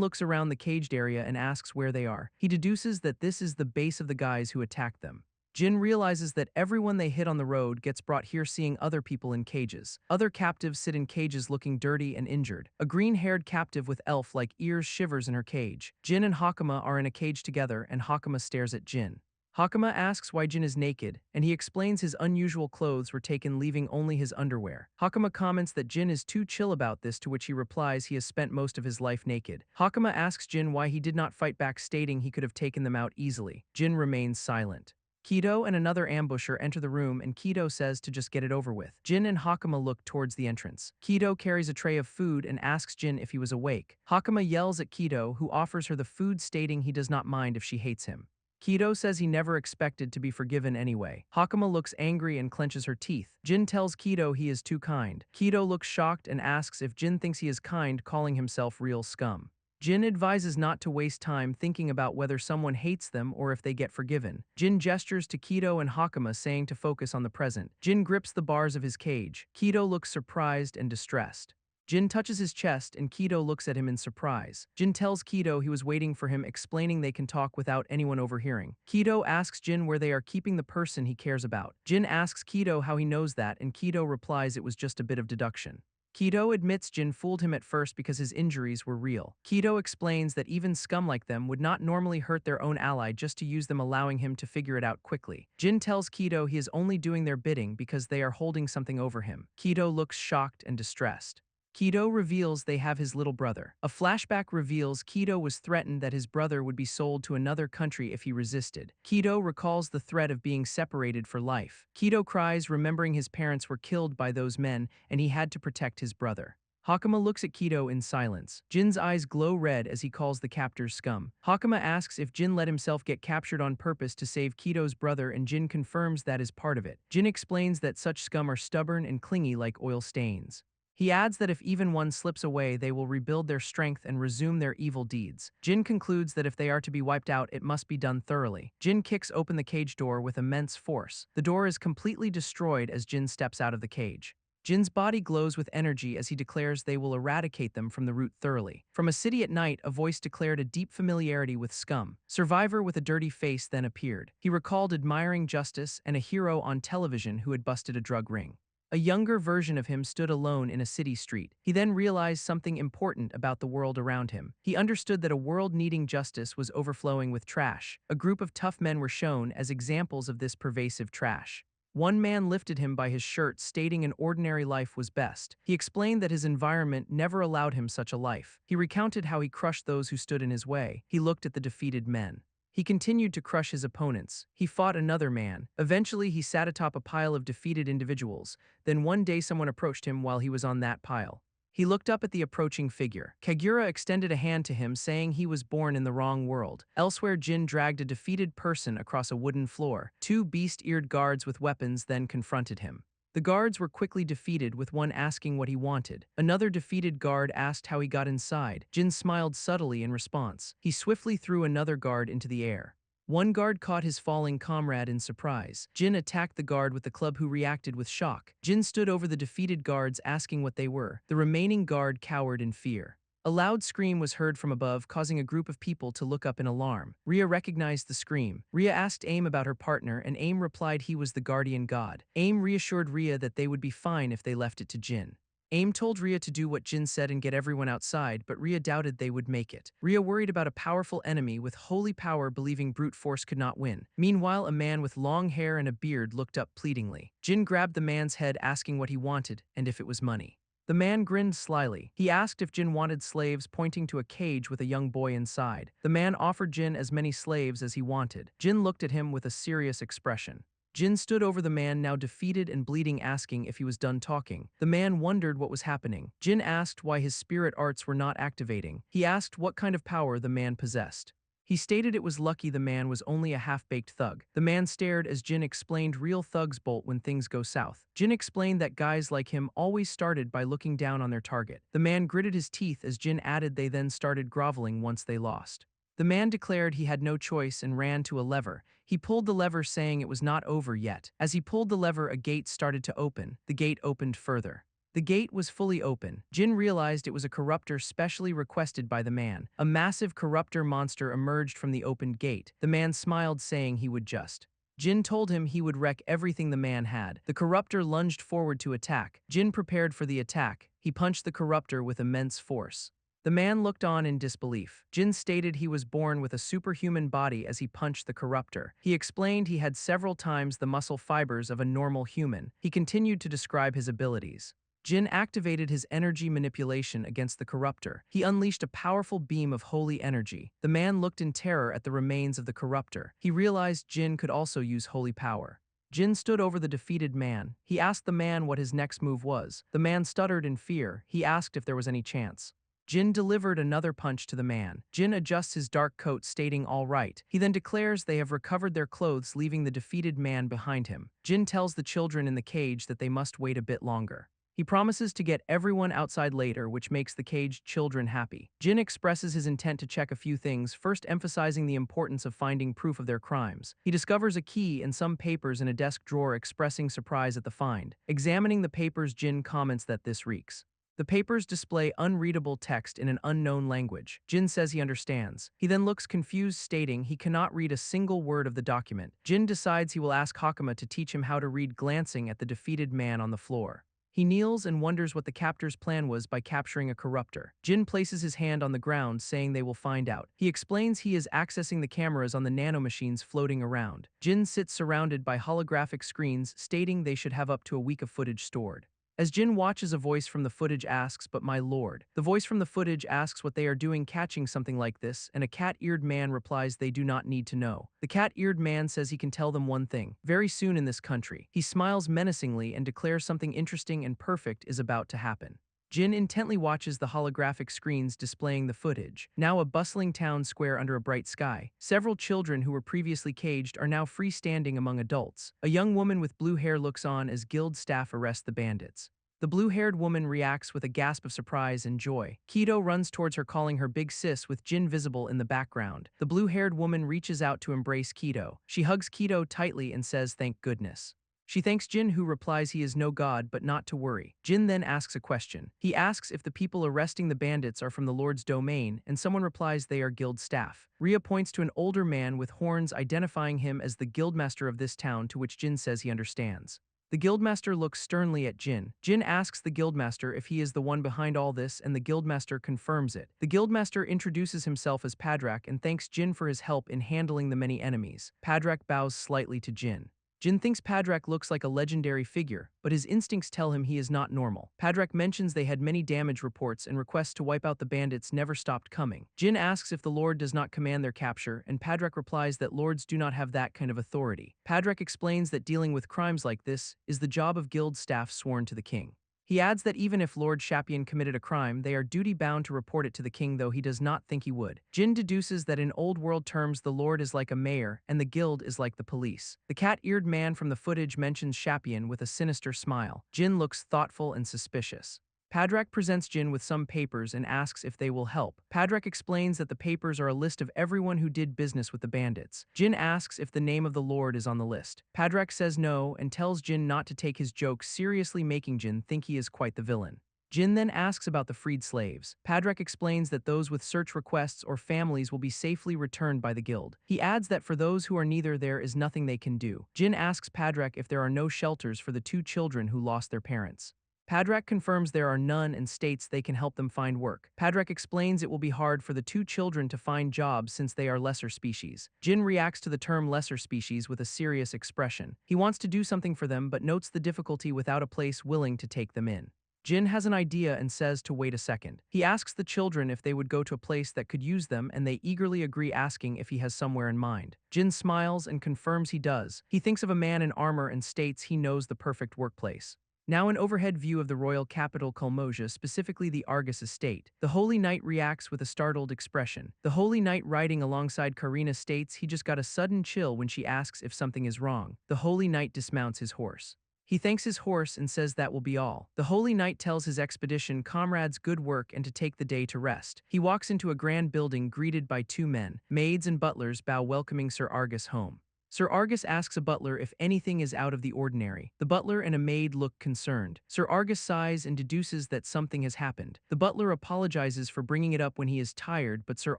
looks around the caged area and asks where they are. He deduces that this is the base of the guys who attacked them. Jin realizes that everyone they hit on the road gets brought here, seeing other people in cages. Other captives sit in cages looking dirty and injured. A green-haired captive with elf-like ears shivers in her cage. Jin and Hakama are in a cage together, and Hakama stares at Jin. Hakama asks why Jin is naked, and he explains his unusual clothes were taken, leaving only his underwear. Hakama comments that Jin is too chill about this, to which he replies he has spent most of his life naked. Hakama asks Jin why he did not fight back, stating he could have taken them out easily. Jin remains silent. Kido and another ambusher enter the room, and Kido says to just get it over with. Jin and Hakama look towards the entrance. Kido carries a tray of food and asks Jin if he was awake. Hakama yells at Kido, who offers her the food, stating he does not mind if she hates him. Kido says he never expected to be forgiven anyway. Hakama looks angry and clenches her teeth. Jin tells Kido he is too kind. Kido looks shocked and asks if Jin thinks he is kind, calling himself real scum. Jin advises not to waste time thinking about whether someone hates them or if they get forgiven. Jin gestures to Kido and Hakama, saying to focus on the present. Jin grips the bars of his cage. Kido looks surprised and distressed. Jin touches his chest and Kido looks at him in surprise. Jin tells Kido he was waiting for him, explaining they can talk without anyone overhearing. Kido asks Jin where they are keeping the person he cares about. Jin asks Kido how he knows that, and Kido replies it was just a bit of deduction. Kido admits Jin fooled him at first because his injuries were real. Kido explains that even scum like them would not normally hurt their own ally just to use them, allowing him to figure it out quickly. Jin tells Kido he is only doing their bidding because they are holding something over him. Kido looks shocked and distressed. Kido reveals they have his little brother. A flashback reveals Kido was threatened that his brother would be sold to another country if he resisted. Kido recalls the threat of being separated for life. Kido cries, remembering his parents were killed by those men and he had to protect his brother. Hakama looks at Kido in silence. Jin's eyes glow red as he calls the captors scum. Hakama asks if Jin let himself get captured on purpose to save Kido's brother, and Jin confirms that is part of it. Jin explains that such scum are stubborn and clingy like oil stains. He adds that if even one slips away, they will rebuild their strength and resume their evil deeds. Jin concludes that if they are to be wiped out, it must be done thoroughly. Jin kicks open the cage door with immense force. The door is completely destroyed as Jin steps out of the cage. Jin's body glows with energy as he declares they will eradicate them from the root thoroughly. From a city at night, a voice declared a deep familiarity with scum. Survivor with a dirty face then appeared. He recalled admiring justice and a hero on television who had busted a drug ring. A younger version of him stood alone in a city street. He then realized something important about the world around him. He understood that a world needing justice was overflowing with trash. A group of tough men were shown as examples of this pervasive trash. One man lifted him by his shirt, stating an ordinary life was best. He explained that his environment never allowed him such a life. He recounted how he crushed those who stood in his way. He looked at the defeated men. He continued to crush his opponents. He fought another man. Eventually, he sat atop a pile of defeated individuals. Then one day someone approached him while he was on that pile. He looked up at the approaching figure. Kagura extended a hand to him, saying he was born in the wrong world. Elsewhere, Jin dragged a defeated person across a wooden floor. Two beast-eared guards with weapons then confronted him. The guards were quickly defeated, with one asking what he wanted. Another defeated guard asked how he got inside. Jin smiled subtly in response. He swiftly threw another guard into the air. One guard caught his falling comrade in surprise. Jin attacked the guard with the club, who reacted with shock. Jin stood over the defeated guards asking what they were. The remaining guard cowered in fear. A loud scream was heard from above, causing a group of people to look up in alarm. Rhea recognized the scream. Rhea asked Aim about her partner, and Aim replied he was the guardian god. Aim reassured Rhea that they would be fine if they left it to Jin. Aim told Rhea to do what Jin said and get everyone outside, but Rhea doubted they would make it. Rhea worried about a powerful enemy with holy power, believing brute force could not win. Meanwhile, a man with long hair and a beard looked up pleadingly. Jin grabbed the man's head, asking what he wanted and if it was money. The man grinned slyly. He asked if Jin wanted slaves, pointing to a cage with a young boy inside. The man offered Jin as many slaves as he wanted. Jin looked at him with a serious expression. Jin stood over the man, now defeated and bleeding, asking if he was done talking. The man wondered what was happening. Jin asked why his spirit arts were not activating. He asked what kind of power the man possessed. He stated it was lucky the man was only a half-baked thug. The man stared as Jin explained real thugs bolt when things go south. Jin explained that guys like him always started by looking down on their target. The man gritted his teeth as Jin added they then started groveling once they lost. The man declared he had no choice and ran to a lever. He pulled the lever, saying it was not over yet. As he pulled the lever, a gate started to open. The gate opened further. The gate was fully open. Jin realized it was a corruptor specially requested by the man. A massive corruptor monster emerged from the opened gate. The man smiled, saying he would just. Jin told him he would wreck everything the man had. The corruptor lunged forward to attack. Jin prepared for the attack. He punched the corruptor with immense force. The man looked on in disbelief. Jin stated he was born with a superhuman body as he punched the corruptor. He explained he had several times the muscle fibers of a normal human. He continued to describe his abilities. Jin activated his energy manipulation against the corruptor. He unleashed a powerful beam of holy energy. The man looked in terror at the remains of the corruptor. He realized Jin could also use holy power. Jin stood over the defeated man. He asked the man what his next move was. The man stuttered in fear. He asked if there was any chance. Jin delivered another punch to the man. Jin adjusts his dark coat, stating all right. He then declares they have recovered their clothes, leaving the defeated man behind him. Jin tells the children in the cage that they must wait a bit longer. He promises to get everyone outside later, which makes the caged children happy. Jin expresses his intent to check a few things, first emphasizing the importance of finding proof of their crimes. He discovers a key and some papers in a desk drawer, expressing surprise at the find. Examining the papers, Jin comments that this reeks. The papers display unreadable text in an unknown language. Jin says he understands. He then looks confused, stating he cannot read a single word of the document. Jin decides he will ask Hakama to teach him how to read, glancing at the defeated man on the floor. He kneels and wonders what the captor's plan was by capturing a corruptor. Jin places his hand on the ground, saying they will find out. He explains he is accessing the cameras on the nanomachines floating around. Jin sits surrounded by holographic screens, stating they should have up to a week of footage stored. As Jin watches, a voice from the footage asks, "But my lord." The voice from the footage asks what they are doing catching something like this, and a cat-eared man replies they do not need to know. The cat-eared man says he can tell them one thing. Very soon in this country. He smiles menacingly and declares something interesting and perfect is about to happen. Jin intently watches the holographic screens displaying the footage. Now a bustling town square under a bright sky. Several children who were previously caged are now freestanding among adults. A young woman with blue hair looks on as guild staff arrest the bandits. The blue-haired woman reacts with a gasp of surprise and joy. Kido runs towards her, calling her big sis, with Jin visible in the background. The blue-haired woman reaches out to embrace Kido. She hugs Kido tightly and says thank goodness. She thanks Jin, who replies he is no god but not to worry. Jin then asks a question. He asks if the people arresting the bandits are from the Lord's domain, and someone replies they are guild staff. Rhea points to an older man with horns, identifying him as the guildmaster of this town, to which Jin says he understands. The guildmaster looks sternly at Jin. Jin asks the guildmaster if he is the one behind all this, and the guildmaster confirms it. The guildmaster introduces himself as Padrak and thanks Jin for his help in handling the many enemies. Padrak bows slightly to Jin. Jin thinks Padrak looks like a legendary figure, but his instincts tell him he is not normal. Padrak mentions they had many damage reports, and requests to wipe out the bandits never stopped coming. Jin asks if the Lord does not command their capture, and Padrak replies that lords do not have that kind of authority. Padrak explains that dealing with crimes like this is the job of guild staff sworn to the king. He adds that even if Lord Shapian committed a crime, they are duty-bound to report it to the king, though he does not think he would. Jin deduces that in old world terms the lord is like a mayor and the guild is like the police. The cat-eared man from the footage mentions Shapian with a sinister smile. Jin looks thoughtful and suspicious. Padrak presents Jin with some papers and asks if they will help. Padrak explains that the papers are a list of everyone who did business with the bandits. Jin asks if the name of the Lord is on the list. Padrak says no and tells Jin not to take his joke seriously, making Jin think he is quite the villain. Jin then asks about the freed slaves. Padrak explains that those with search requests or families will be safely returned by the guild. He adds that for those who are neither, there is nothing they can do. Jin asks Padrak if there are no shelters for the two children who lost their parents. Padrak confirms there are none and states they can help them find work. Padrak explains it will be hard for the two children to find jobs since they are lesser species. Jin reacts to the term lesser species with a serious expression. He wants to do something for them but notes the difficulty without a place willing to take them in. Jin has an idea and says to wait a second. He asks the children if they would go to a place that could use them, and they eagerly agree, asking if he has somewhere in mind. Jin smiles and confirms he does. He thinks of a man in armor and states he knows the perfect workplace. Now an overhead view of the royal capital Kalmosia, specifically the Argus estate. The Holy Knight reacts with a startled expression. The Holy Knight riding alongside Karina states he just got a sudden chill when she asks if something is wrong. The Holy Knight dismounts his horse. He thanks his horse and says that will be all. The Holy Knight tells his expedition comrades good work and to take the day to rest. He walks into a grand building greeted by two men. Maids and butlers bow welcoming Sir Argus home. Sir Argus asks a butler if anything is out of the ordinary. The butler and a maid look concerned. Sir Argus sighs and deduces that something has happened. The butler apologizes for bringing it up when he is tired, but Sir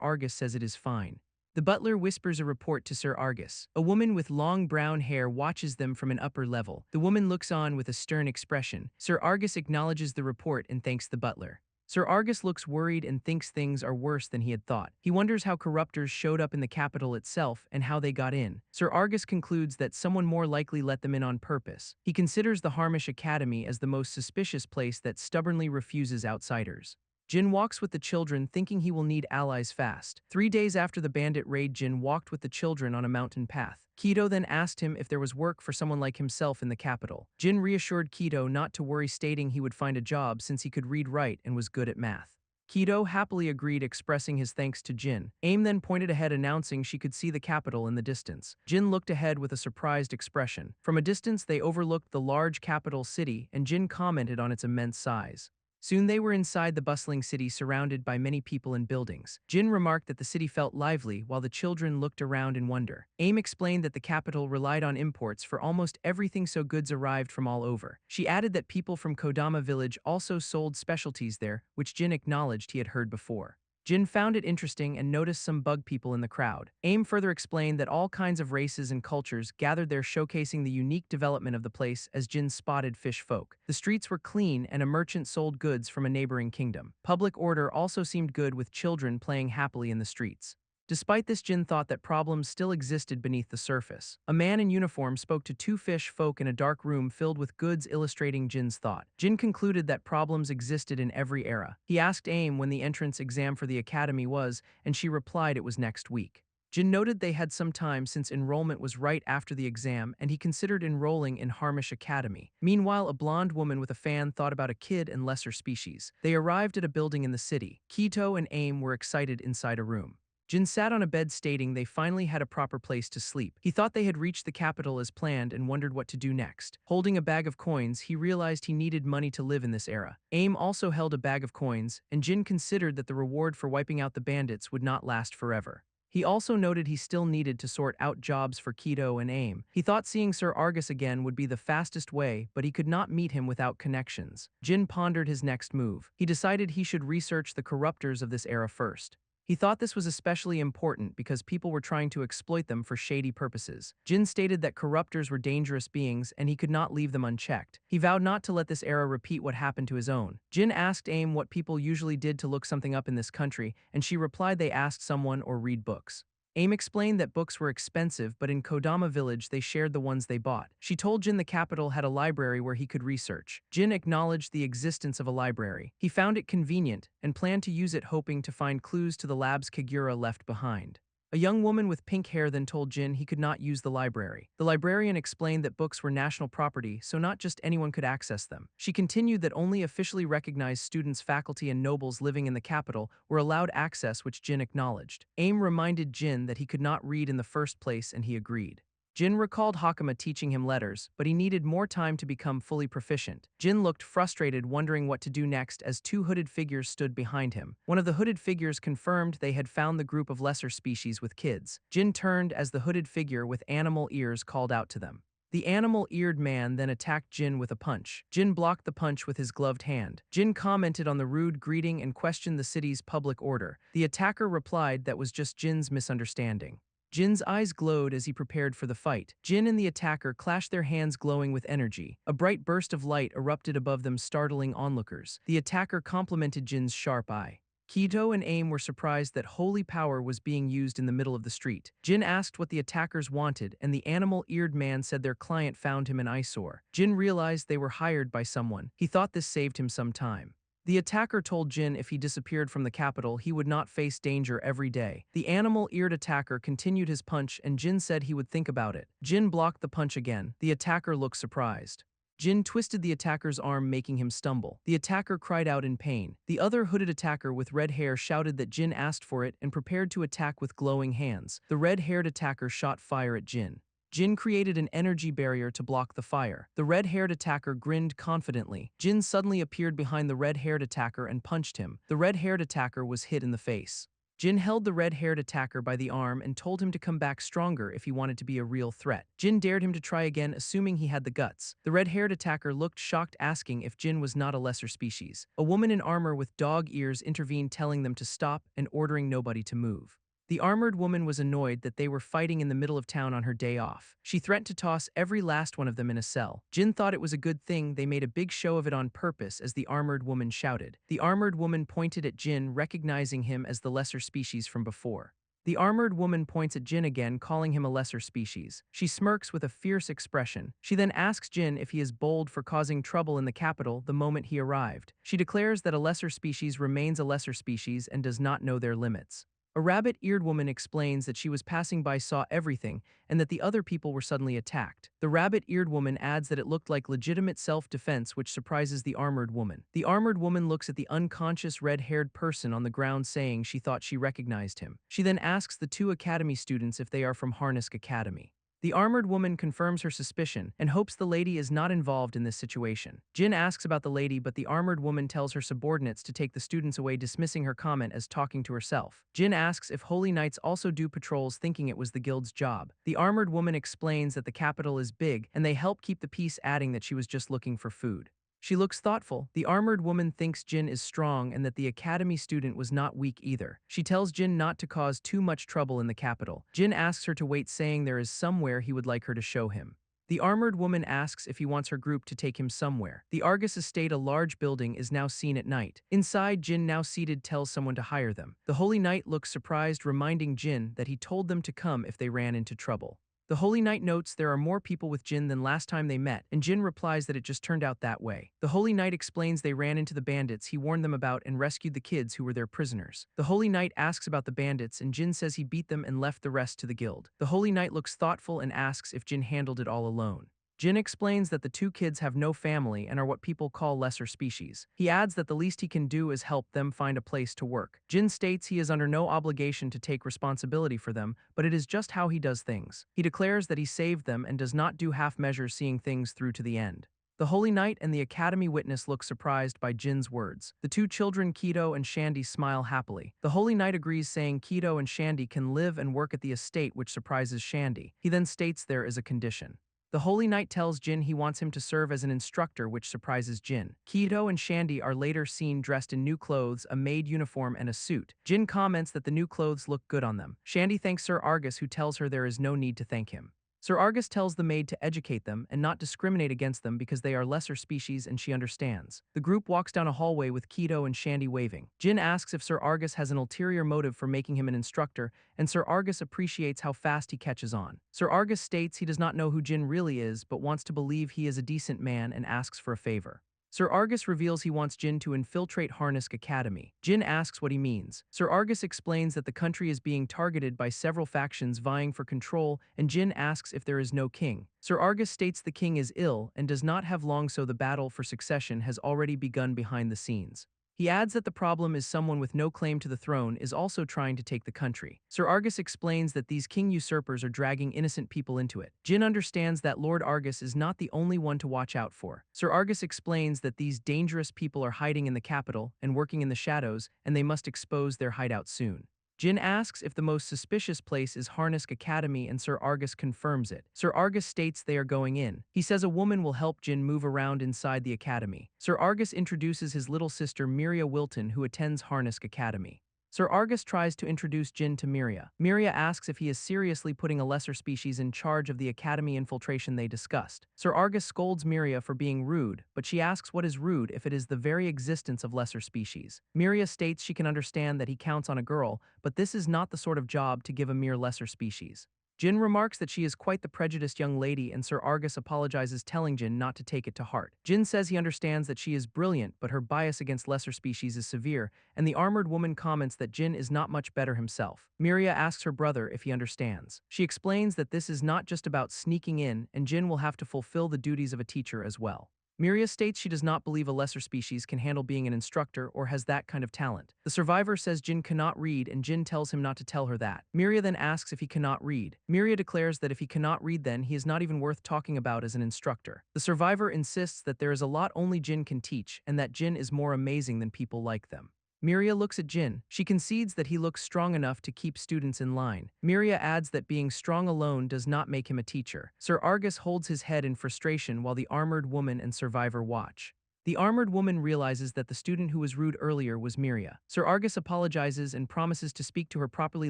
Argus says it is fine. The butler whispers a report to Sir Argus. A woman with long brown hair watches them from an upper level. The woman looks on with a stern expression. Sir Argus acknowledges the report and thanks the butler. Sir Argus looks worried and thinks things are worse than he had thought. He wonders how corruptors showed up in the capital itself and how they got in. Sir Argus concludes that someone more likely let them in on purpose. He considers the Harmish Academy as the most suspicious place that stubbornly refuses outsiders. Jin walks with the children, thinking he will need allies fast. 3 days after the bandit raid, Jin walked with the children on a mountain path. Kido then asked him if there was work for someone like himself in the capital. Jin reassured Kido not to worry, stating he would find a job since he could read, write, and was good at math. Kido happily agreed, expressing his thanks to Jin. Aim then pointed ahead, announcing she could see the capital in the distance. Jin looked ahead with a surprised expression. From a distance, they overlooked the large capital city, and Jin commented on its immense size. Soon they were inside the bustling city, surrounded by many people and buildings. Jin remarked that the city felt lively, while the children looked around in wonder. Aim explained that the capital relied on imports for almost everything, so goods arrived from all over. She added that people from Kodama village also sold specialties there, which Jin acknowledged he had heard before. Jin found it interesting and noticed some bug people in the crowd. Aim further explained that all kinds of races and cultures gathered there, showcasing the unique development of the place as Jin spotted fish folk. The streets were clean and a merchant sold goods from a neighboring kingdom. Public order also seemed good, with children playing happily in the streets. Despite this, Jin thought that problems still existed beneath the surface. A man in uniform spoke to two fish folk in a dark room filled with goods, illustrating Jin's thought. Jin concluded that problems existed in every era. He asked Aim when the entrance exam for the academy was, and she replied it was next week. Jin noted they had some time since enrollment was right after the exam, and he considered enrolling in Harmish Academy. Meanwhile, a blonde woman with a fan thought about a kid and lesser species. They arrived at a building in the city. Kito and Aim were excited inside a room. Jin sat on a bed, stating they finally had a proper place to sleep. He thought they had reached the capital as planned and wondered what to do next. Holding a bag of coins, he realized he needed money to live in this era. Aim also held a bag of coins, and Jin considered that the reward for wiping out the bandits would not last forever. He also noted he still needed to sort out jobs for Kido and Aim. He thought seeing Sir Argus again would be the fastest way, but he could not meet him without connections. Jin pondered his next move. He decided he should research the corruptors of this era first. He thought this was especially important because people were trying to exploit them for shady purposes. Jin stated that corruptors were dangerous beings and he could not leave them unchecked. He vowed not to let this era repeat what happened to his own. Jin asked Aim what people usually did to look something up in this country, and she replied they asked someone or read books. Aim explained that books were expensive, but in Kodama village they shared the ones they bought. She told Jin the capital had a library where he could research. Jin acknowledged the existence of a library. He found it convenient and planned to use it, hoping to find clues to the labs Kagura left behind. A young woman with pink hair then told Jin he could not use the library. The librarian explained that books were national property, so not just anyone could access them. She continued that only officially recognized students, faculty, and nobles living in the capital were allowed access, which Jin acknowledged. Aim reminded Jin that he could not read in the first place, and he agreed. Jin recalled Hakama teaching him letters, but he needed more time to become fully proficient. Jin looked frustrated, wondering what to do next as two hooded figures stood behind him. One of the hooded figures confirmed they had found the group of lesser species with kids. Jin turned as the hooded figure with animal ears called out to them. The animal-eared man then attacked Jin with a punch. Jin blocked the punch with his gloved hand. Jin commented on the rude greeting and questioned the city's public order. The attacker replied that was just Jin's misunderstanding. Jin's eyes glowed as he prepared for the fight. Jin and the attacker clashed, their hands glowing with energy. A bright burst of light erupted above them, startling onlookers. The attacker complimented Jin's sharp eye. Kito and Aim were surprised that holy power was being used in the middle of the street. Jin asked what the attackers wanted, and the animal-eared man said their client found him an eyesore. Jin realized they were hired by someone. He thought this saved him some time. The attacker told Jin if he disappeared from the capital, he would not face danger every day. The animal-eared attacker continued his punch, and Jin said he would think about it. Jin blocked the punch again. The attacker looked surprised. Jin twisted the attacker's arm, making him stumble. The attacker cried out in pain. The other hooded attacker with red hair shouted that Jin asked for it and prepared to attack with glowing hands. The red-haired attacker shot fire at Jin. Jin created an energy barrier to block the fire. The red-haired attacker grinned confidently. Jin suddenly appeared behind the red-haired attacker and punched him. The red-haired attacker was hit in the face. Jin held the red-haired attacker by the arm and told him to come back stronger if he wanted to be a real threat. Jin dared him to try again, assuming he had the guts. The red-haired attacker looked shocked, asking if Jin was not a lesser species. A woman in armor with dog ears intervened, telling them to stop and ordering nobody to move. The armored woman was annoyed that they were fighting in the middle of town on her day off. She threatened to toss every last one of them in a cell. Jin thought it was a good thing they made a big show of it on purpose as the armored woman shouted. The armored woman pointed at Jin, recognizing him as the lesser species from before. The armored woman points at Jin again, calling him a lesser species. She smirks with a fierce expression. She then asks Jin if he is bold for causing trouble in the capital the moment he arrived. She declares that a lesser species remains a lesser species and does not know their limits. A rabbit-eared woman explains that she was passing by, saw everything, and that the other people were suddenly attacked. The rabbit-eared woman adds that it looked like legitimate self-defense, which surprises the armored woman. The armored woman looks at the unconscious red-haired person on the ground, saying she thought she recognized him. She then asks the two academy students if they are from Harness Academy. The armored woman confirms her suspicion and hopes the lady is not involved in this situation. Jin asks about the lady, but the armored woman tells her subordinates to take the students away, dismissing her comment as talking to herself. Jin asks if Holy Knights also do patrols, thinking it was the guild's job. The armored woman explains that the capital is big and they help keep the peace, adding that she was just looking for food. She looks thoughtful. The armored woman thinks Jin is strong and that the academy student was not weak either. She tells Jin not to cause too much trouble in the capital. Jin asks her to wait, saying there is somewhere he would like her to show him. The armored woman asks if he wants her group to take him somewhere. The Argus estate, a large building, is now seen at night. Inside, Jin, now seated, tells someone to hire them. The Holy Knight looks surprised, reminding Jin that he told them to come if they ran into trouble. The Holy Knight notes there are more people with Jin than last time they met, and Jin replies that it just turned out that way. The Holy Knight explains they ran into the bandits he warned them about and rescued the kids who were their prisoners. The Holy Knight asks about the bandits, and Jin says he beat them and left the rest to the guild. The Holy Knight looks thoughtful and asks if Jin handled it all alone. Jin explains that the two kids have no family and are what people call lesser species. He adds that the least he can do is help them find a place to work. Jin states he is under no obligation to take responsibility for them, but it is just how he does things. He declares that he saved them and does not do half measures, seeing things through to the end. The Holy Knight and the Academy witness look surprised by Jin's words. The two children, Kito and Shandy, smile happily. The Holy Knight agrees, saying Kito and Shandy can live and work at the estate, which surprises Shandy. He then states there is a condition. The Holy Knight tells Jin he wants him to serve as an instructor, which surprises Jin. Kito and Shandy are later seen dressed in new clothes, a maid uniform and a suit. Jin comments that the new clothes look good on them. Shandy thanks Sir Argus, who tells her there is no need to thank him. Sir Argus tells the maid to educate them and not discriminate against them because they are lesser species, and she understands. The group walks down a hallway with Kito and Shandy waving. Jin asks if Sir Argus has an ulterior motive for making him an instructor, and Sir Argus appreciates how fast he catches on. Sir Argus states he does not know who Jin really is, but wants to believe he is a decent man and asks for a favor. Sir Argus reveals he wants Jin to infiltrate Harness Academy. Jin asks what he means. Sir Argus explains that the country is being targeted by several factions vying for control, and Jin asks if there is no king. Sir Argus states the king is ill and does not have long, so the battle for succession has already begun behind the scenes. He adds that the problem is someone with no claim to the throne is also trying to take the country. Sir Argus explains that these king usurpers are dragging innocent people into it. Jin understands that Lord Argus is not the only one to watch out for. Sir Argus explains that these dangerous people are hiding in the capital and working in the shadows, and they must expose their hideout soon. Jin asks if the most suspicious place is Harness Academy, and Sir Argus confirms it. Sir Argus states they are going in. He says a woman will help Jin move around inside the academy. Sir Argus introduces his little sister Miria Wilton, who attends Harness Academy. Sir Argus tries to introduce Jin to Miria. Miria asks if he is seriously putting a lesser species in charge of the academy infiltration they discussed. Sir Argus scolds Miria for being rude, but she asks what is rude if it is the very existence of lesser species. Miria states she can understand that he counts on a girl, but this is not the sort of job to give a mere lesser species. Jin remarks that she is quite the prejudiced young lady, and Sir Argus apologizes, telling Jin not to take it to heart. Jin says he understands that she is brilliant, but her bias against lesser species is severe, and the armored woman comments that Jin is not much better himself. Miria asks her brother if he understands. She explains that this is not just about sneaking in, and Jin will have to fulfill the duties of a teacher as well. Miria states she does not believe a lesser species can handle being an instructor or has that kind of talent. The survivor says Jin cannot read, and Jin tells him not to tell her that. Miria then asks if he cannot read. Miria declares that if he cannot read, then he is not even worth talking about as an instructor. The survivor insists that there is a lot only Jin can teach, and that Jin is more amazing than people like them. Miria looks at Jin. She concedes that he looks strong enough to keep students in line. Miria adds that being strong alone does not make him a teacher. Sir Argus holds his head in frustration while the armored woman and survivor watch. The armored woman realizes that the student who was rude earlier was Miria. Sir Argus apologizes and promises to speak to her properly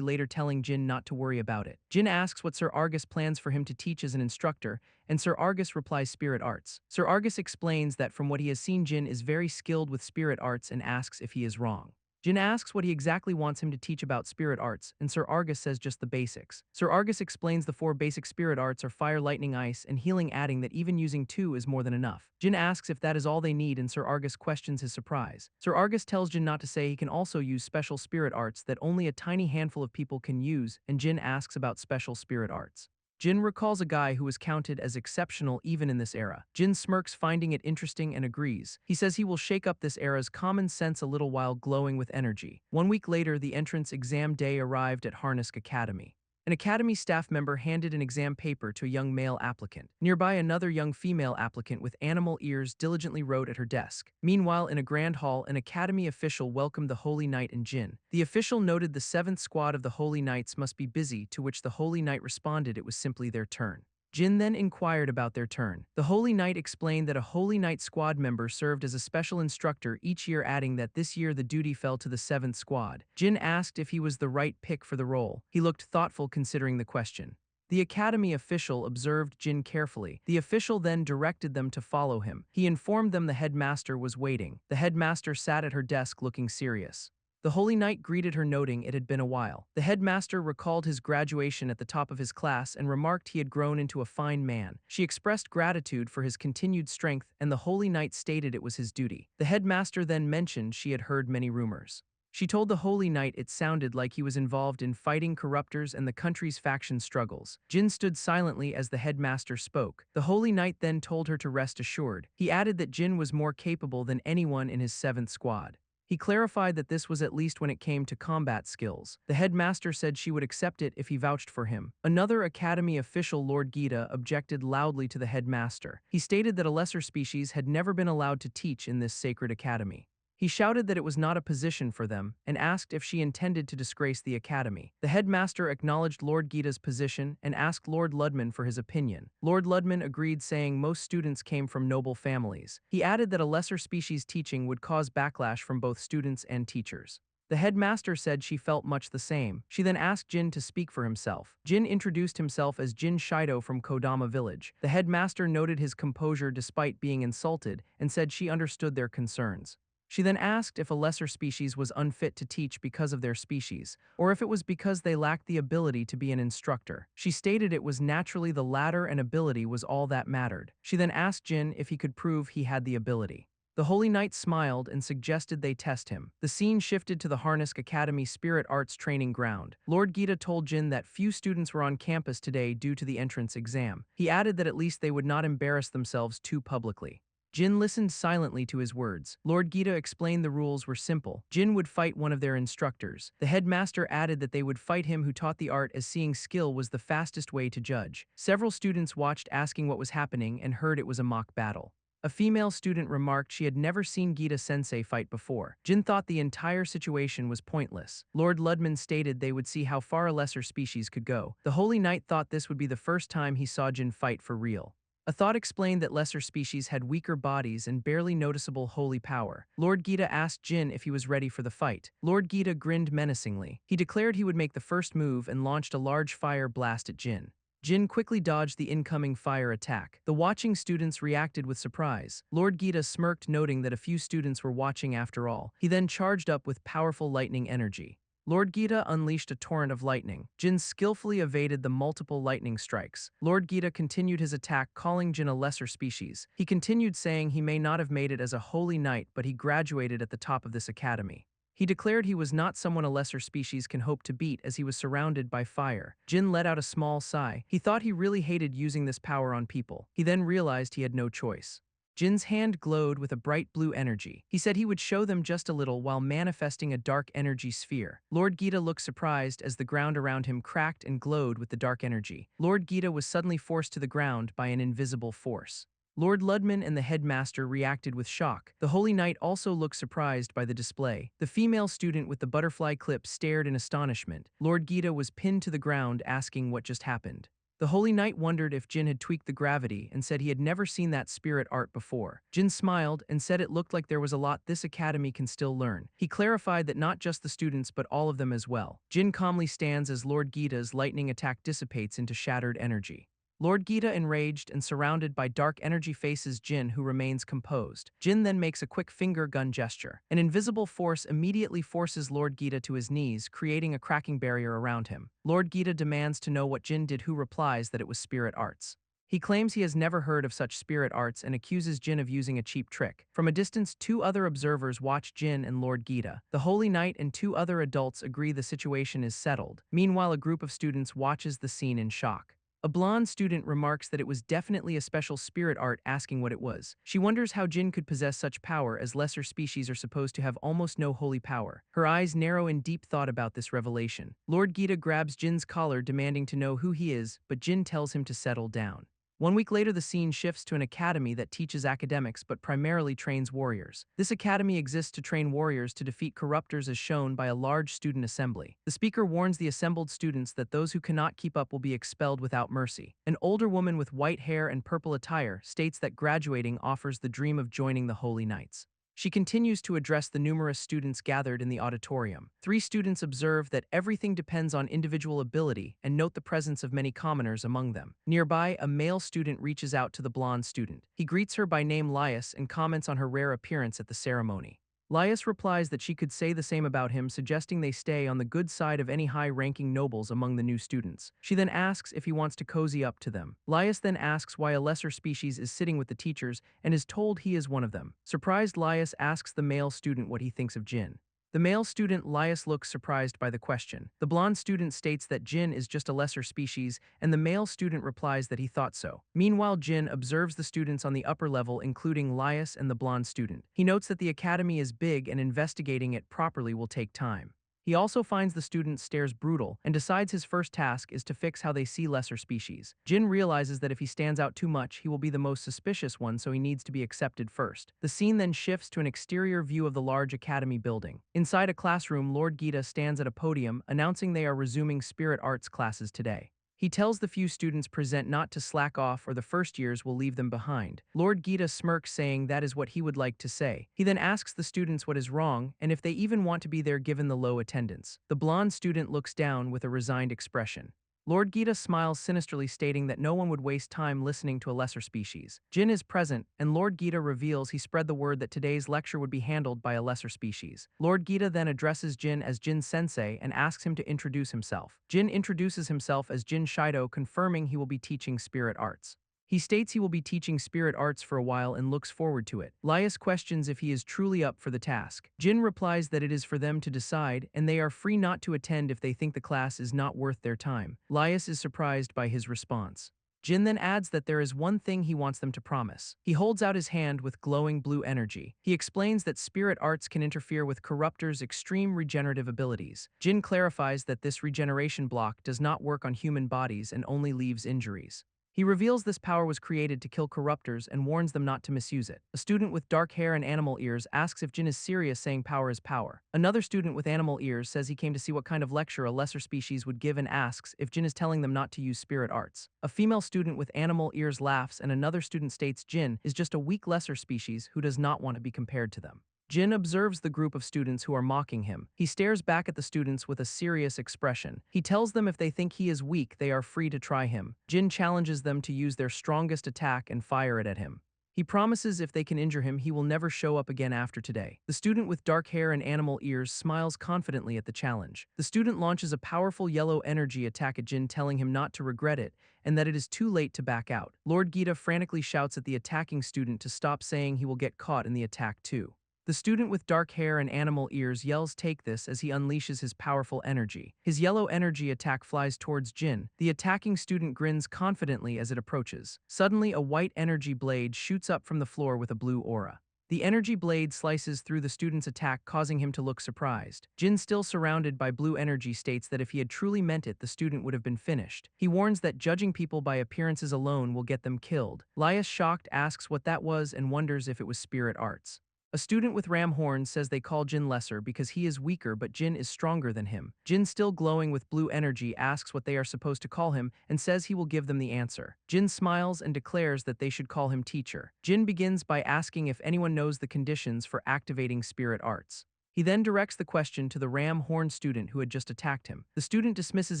later, telling Jin not to worry about it. Jin asks what Sir Argus plans for him to teach as an instructor, and Sir Argus replies spirit arts. Sir Argus explains that from what he has seen, Jin is very skilled with spirit arts and asks if he is wrong. Jin asks what he exactly wants him to teach about spirit arts, and Sir Argus says just the basics. Sir Argus explains the 4 basic spirit arts are fire, lightning, ice, and healing, adding that even using 2 is more than enough. Jin asks if that is all they need, and Sir Argus questions his surprise. Sir Argus tells Jin not to say he can also use special spirit arts that only a tiny handful of people can use, and Jin asks about special spirit arts. Jin recalls a guy who was counted as exceptional even in this era. Jin smirks, finding it interesting, and agrees. He says he will shake up this era's common sense a little while glowing with energy. 1 week later, the entrance exam day arrived at Harnisk Academy. An academy staff member handed an exam paper to a young male applicant. Nearby, another young female applicant with animal ears diligently wrote at her desk. Meanwhile, in a grand hall, an academy official welcomed the Holy Knight and Jin. The official noted the 7th squad of the Holy Knights must be busy, to which the Holy Knight responded it was simply their turn. Jin then inquired about their turn. The Holy Knight explained that a Holy Knight squad member served as a special instructor each year, adding that this year the duty fell to the 7th squad. Jin asked if he was the right pick for the role. He looked thoughtful considering the question. The academy official observed Jin carefully. The official then directed them to follow him. He informed them the headmaster was waiting. The headmaster sat at her desk looking serious. The Holy Knight greeted her, noting it had been a while. The headmaster recalled his graduation at the top of his class and remarked he had grown into a fine man. She expressed gratitude for his continued strength, and the Holy Knight stated it was his duty. The headmaster then mentioned she had heard many rumors. She told the Holy Knight it sounded like he was involved in fighting corruptors and the country's faction struggles. Jin stood silently as the headmaster spoke. The Holy Knight then told her to rest assured. He added that Jin was more capable than anyone in his 7th squad. He clarified that this was at least when it came to combat skills. The headmaster said she would accept it if he vouched for him. Another academy official, Lord Gita, objected loudly to the headmaster. He stated that a lesser species had never been allowed to teach in this sacred academy. He shouted that it was not a position for them, and asked if she intended to disgrace the academy. The headmaster acknowledged Lord Gita's position and asked Lord Ludman for his opinion. Lord Ludman agreed, saying most students came from noble families. He added that a lesser species teaching would cause backlash from both students and teachers. The headmaster said she felt much the same. She then asked Jin to speak for himself. Jin introduced himself as Jin Shido from Kodama village. The headmaster noted his composure despite being insulted and said she understood their concerns. She then asked if a lesser species was unfit to teach because of their species, or if it was because they lacked the ability to be an instructor. She stated it was naturally the latter, and ability was all that mattered. She then asked Jin if he could prove he had the ability. The Holy Knight smiled and suggested they test him. The scene shifted to the Harnisk Academy Spirit Arts training ground. Lord Gita told Jin that few students were on campus today due to the entrance exam. He added that at least they would not embarrass themselves too publicly. Jin listened silently to his words. Lord Gita explained the rules were simple. Jin would fight one of their instructors. The headmaster added that they would fight him who taught the art, as seeing skill was the fastest way to judge. Several students watched, asking what was happening, and heard it was a mock battle. A female student remarked she had never seen Gita-sensei fight before. Jin thought the entire situation was pointless. Lord Ludman stated they would see how far a lesser species could go. The Holy Knight thought this would be the first time he saw Jin fight for real. A thought explained that lesser species had weaker bodies and barely noticeable holy power. Lord Gita asked Jin if he was ready for the fight. Lord Gita grinned menacingly. He declared he would make the first move and launched a large fire blast at Jin. Jin quickly dodged the incoming fire attack. The watching students reacted with surprise. Lord Gita smirked, noting that a few students were watching after all. He then charged up with powerful lightning energy. Lord Gita unleashed a torrent of lightning. Jin skillfully evaded the multiple lightning strikes. Lord Gita continued his attack, calling Jin a lesser species. He continued saying he may not have made it as a holy knight, but he graduated at the top of this academy. He declared he was not someone a lesser species can hope to beat as he was surrounded by fire. Jin let out a small sigh. He thought he really hated using this power on people. He then realized he had no choice. Jin's hand glowed with a bright blue energy. He said he would show them just a little while manifesting a dark energy sphere. Lord Gita looked surprised as the ground around him cracked and glowed with the dark energy. Lord Gita was suddenly forced to the ground by an invisible force. Lord Ludman and the headmaster reacted with shock. The Holy Knight also looked surprised by the display. The female student with the butterfly clip stared in astonishment. Lord Gita was pinned to the ground, asking what just happened. The Holy Knight wondered if Jin had tweaked the gravity and said he had never seen that spirit art before. Jin smiled and said it looked like there was a lot this academy can still learn. He clarified that not just the students but all of them as well. Jin calmly stands as Lord Gita's lightning attack dissipates into shattered energy. Lord Gita, enraged and surrounded by dark energy, faces Jin, who remains composed. Jin then makes a quick finger gun gesture. An invisible force immediately forces Lord Gita to his knees, creating a cracking barrier around him. Lord Gita demands to know what Jin did, who replies that it was spirit arts. He claims he has never heard of such spirit arts and accuses Jin of using a cheap trick. From a distance, two other observers watch Jin and Lord Gita. The Holy Knight and two other adults agree the situation is settled. Meanwhile, a group of students watches the scene in shock. A blonde student remarks that it was definitely a special spirit art, asking what it was. She wonders how Jin could possess such power, as lesser species are supposed to have almost no holy power. Her eyes narrow in deep thought about this revelation. Lord Gita grabs Jin's collar, demanding to know who he is, but Jin tells him to settle down. 1 week later, the scene shifts to an academy that teaches academics but primarily trains warriors. This academy exists to train warriors to defeat corruptors, as shown by a large student assembly. The speaker warns the assembled students that those who cannot keep up will be expelled without mercy. An older woman with white hair and purple attire states that graduating offers the dream of joining the Holy Knights. She continues to address the numerous students gathered in the auditorium. 3 students observe that everything depends on individual ability and note the presence of many commoners among them. Nearby, a male student reaches out to the blonde student. He greets her by name Lias and comments on her rare appearance at the ceremony. Lias replies that she could say the same about him, suggesting they stay on the good side of any high-ranking nobles among the new students. She then asks if he wants to cozy up to them. Lias then asks why a lesser species is sitting with the teachers and is told he is one of them. Surprised, Lias asks the male student what he thinks of Jin. The male student Lias looks surprised by the question. The blonde student states that Jin is just a lesser species, and the male student replies that he thought so. Meanwhile, Jin observes the students on the upper level, including Lias and the blonde student. He notes that the academy is big and investigating it properly will take time. He also finds the student's stares brutal and decides his first task is to fix how they see lesser species. Jin realizes that if he stands out too much, he will be the most suspicious one, so he needs to be accepted first. The scene then shifts to an exterior view of the large academy building. Inside a classroom, Lord Gita stands at a podium, announcing they are resuming spirit arts classes today. He tells the few students present not to slack off or the first years will leave them behind. Lord Gita smirks, saying that is what he would like to say. He then asks the students what is wrong and if they even want to be there given the low attendance. The blonde student looks down with a resigned expression. Lord Gita smiles sinisterly, stating that no one would waste time listening to a lesser species. Jin is present, and Lord Gita reveals he spread the word that today's lecture would be handled by a lesser species. Lord Gita then addresses Jin as Jin Sensei and asks him to introduce himself. Jin introduces himself as Jin Shido, confirming he will be teaching spirit arts. He states he will be teaching spirit arts for a while and looks forward to it. Lias questions if he is truly up for the task. Jin replies that it is for them to decide, and they are free not to attend if they think the class is not worth their time. Lias is surprised by his response. Jin then adds that there is one thing he wants them to promise. He holds out his hand with glowing blue energy. He explains that spirit arts can interfere with corruptors' extreme regenerative abilities. Jin clarifies that this regeneration block does not work on human bodies and only leaves injuries. He reveals this power was created to kill corruptors and warns them not to misuse it. A student with dark hair and animal ears asks if Jin is serious saying power is power. Another student with animal ears says he came to see what kind of lecture a lesser species would give and asks if Jin is telling them not to use spirit arts. A female student with animal ears laughs and another student states Jin is just a weak lesser species who does not want to be compared to them. Jin observes the group of students who are mocking him. He stares back at the students with a serious expression. He tells them if they think he is weak, they are free to try him. Jin challenges them to use their strongest attack and fire it at him. He promises if they can injure him, he will never show up again after today. The student with dark hair and animal ears smiles confidently at the challenge. The student launches a powerful yellow energy attack at Jin, telling him not to regret it and that it is too late to back out. Lord Gita frantically shouts at the attacking student to stop, saying he will get caught in the attack too. The student with dark hair and animal ears yells take this as he unleashes his powerful energy. His yellow energy attack flies towards Jin. The attacking student grins confidently as it approaches. Suddenly, a white energy blade shoots up from the floor with a blue aura. The energy blade slices through the student's attack, causing him to look surprised. Jin, still surrounded by blue energy, states that if he had truly meant it, the student would have been finished. He warns that judging people by appearances alone will get them killed. Lias, shocked, asks what that was and wonders if it was spirit arts. A student with ram horns says they call Jin lesser because he is weaker but Jin is stronger than him. Jin, still glowing with blue energy, asks what they are supposed to call him and says he will give them the answer. Jin smiles and declares that they should call him teacher. Jin begins by asking if anyone knows the conditions for activating spirit arts. He then directs the question to the ram horn student who had just attacked him. The student dismisses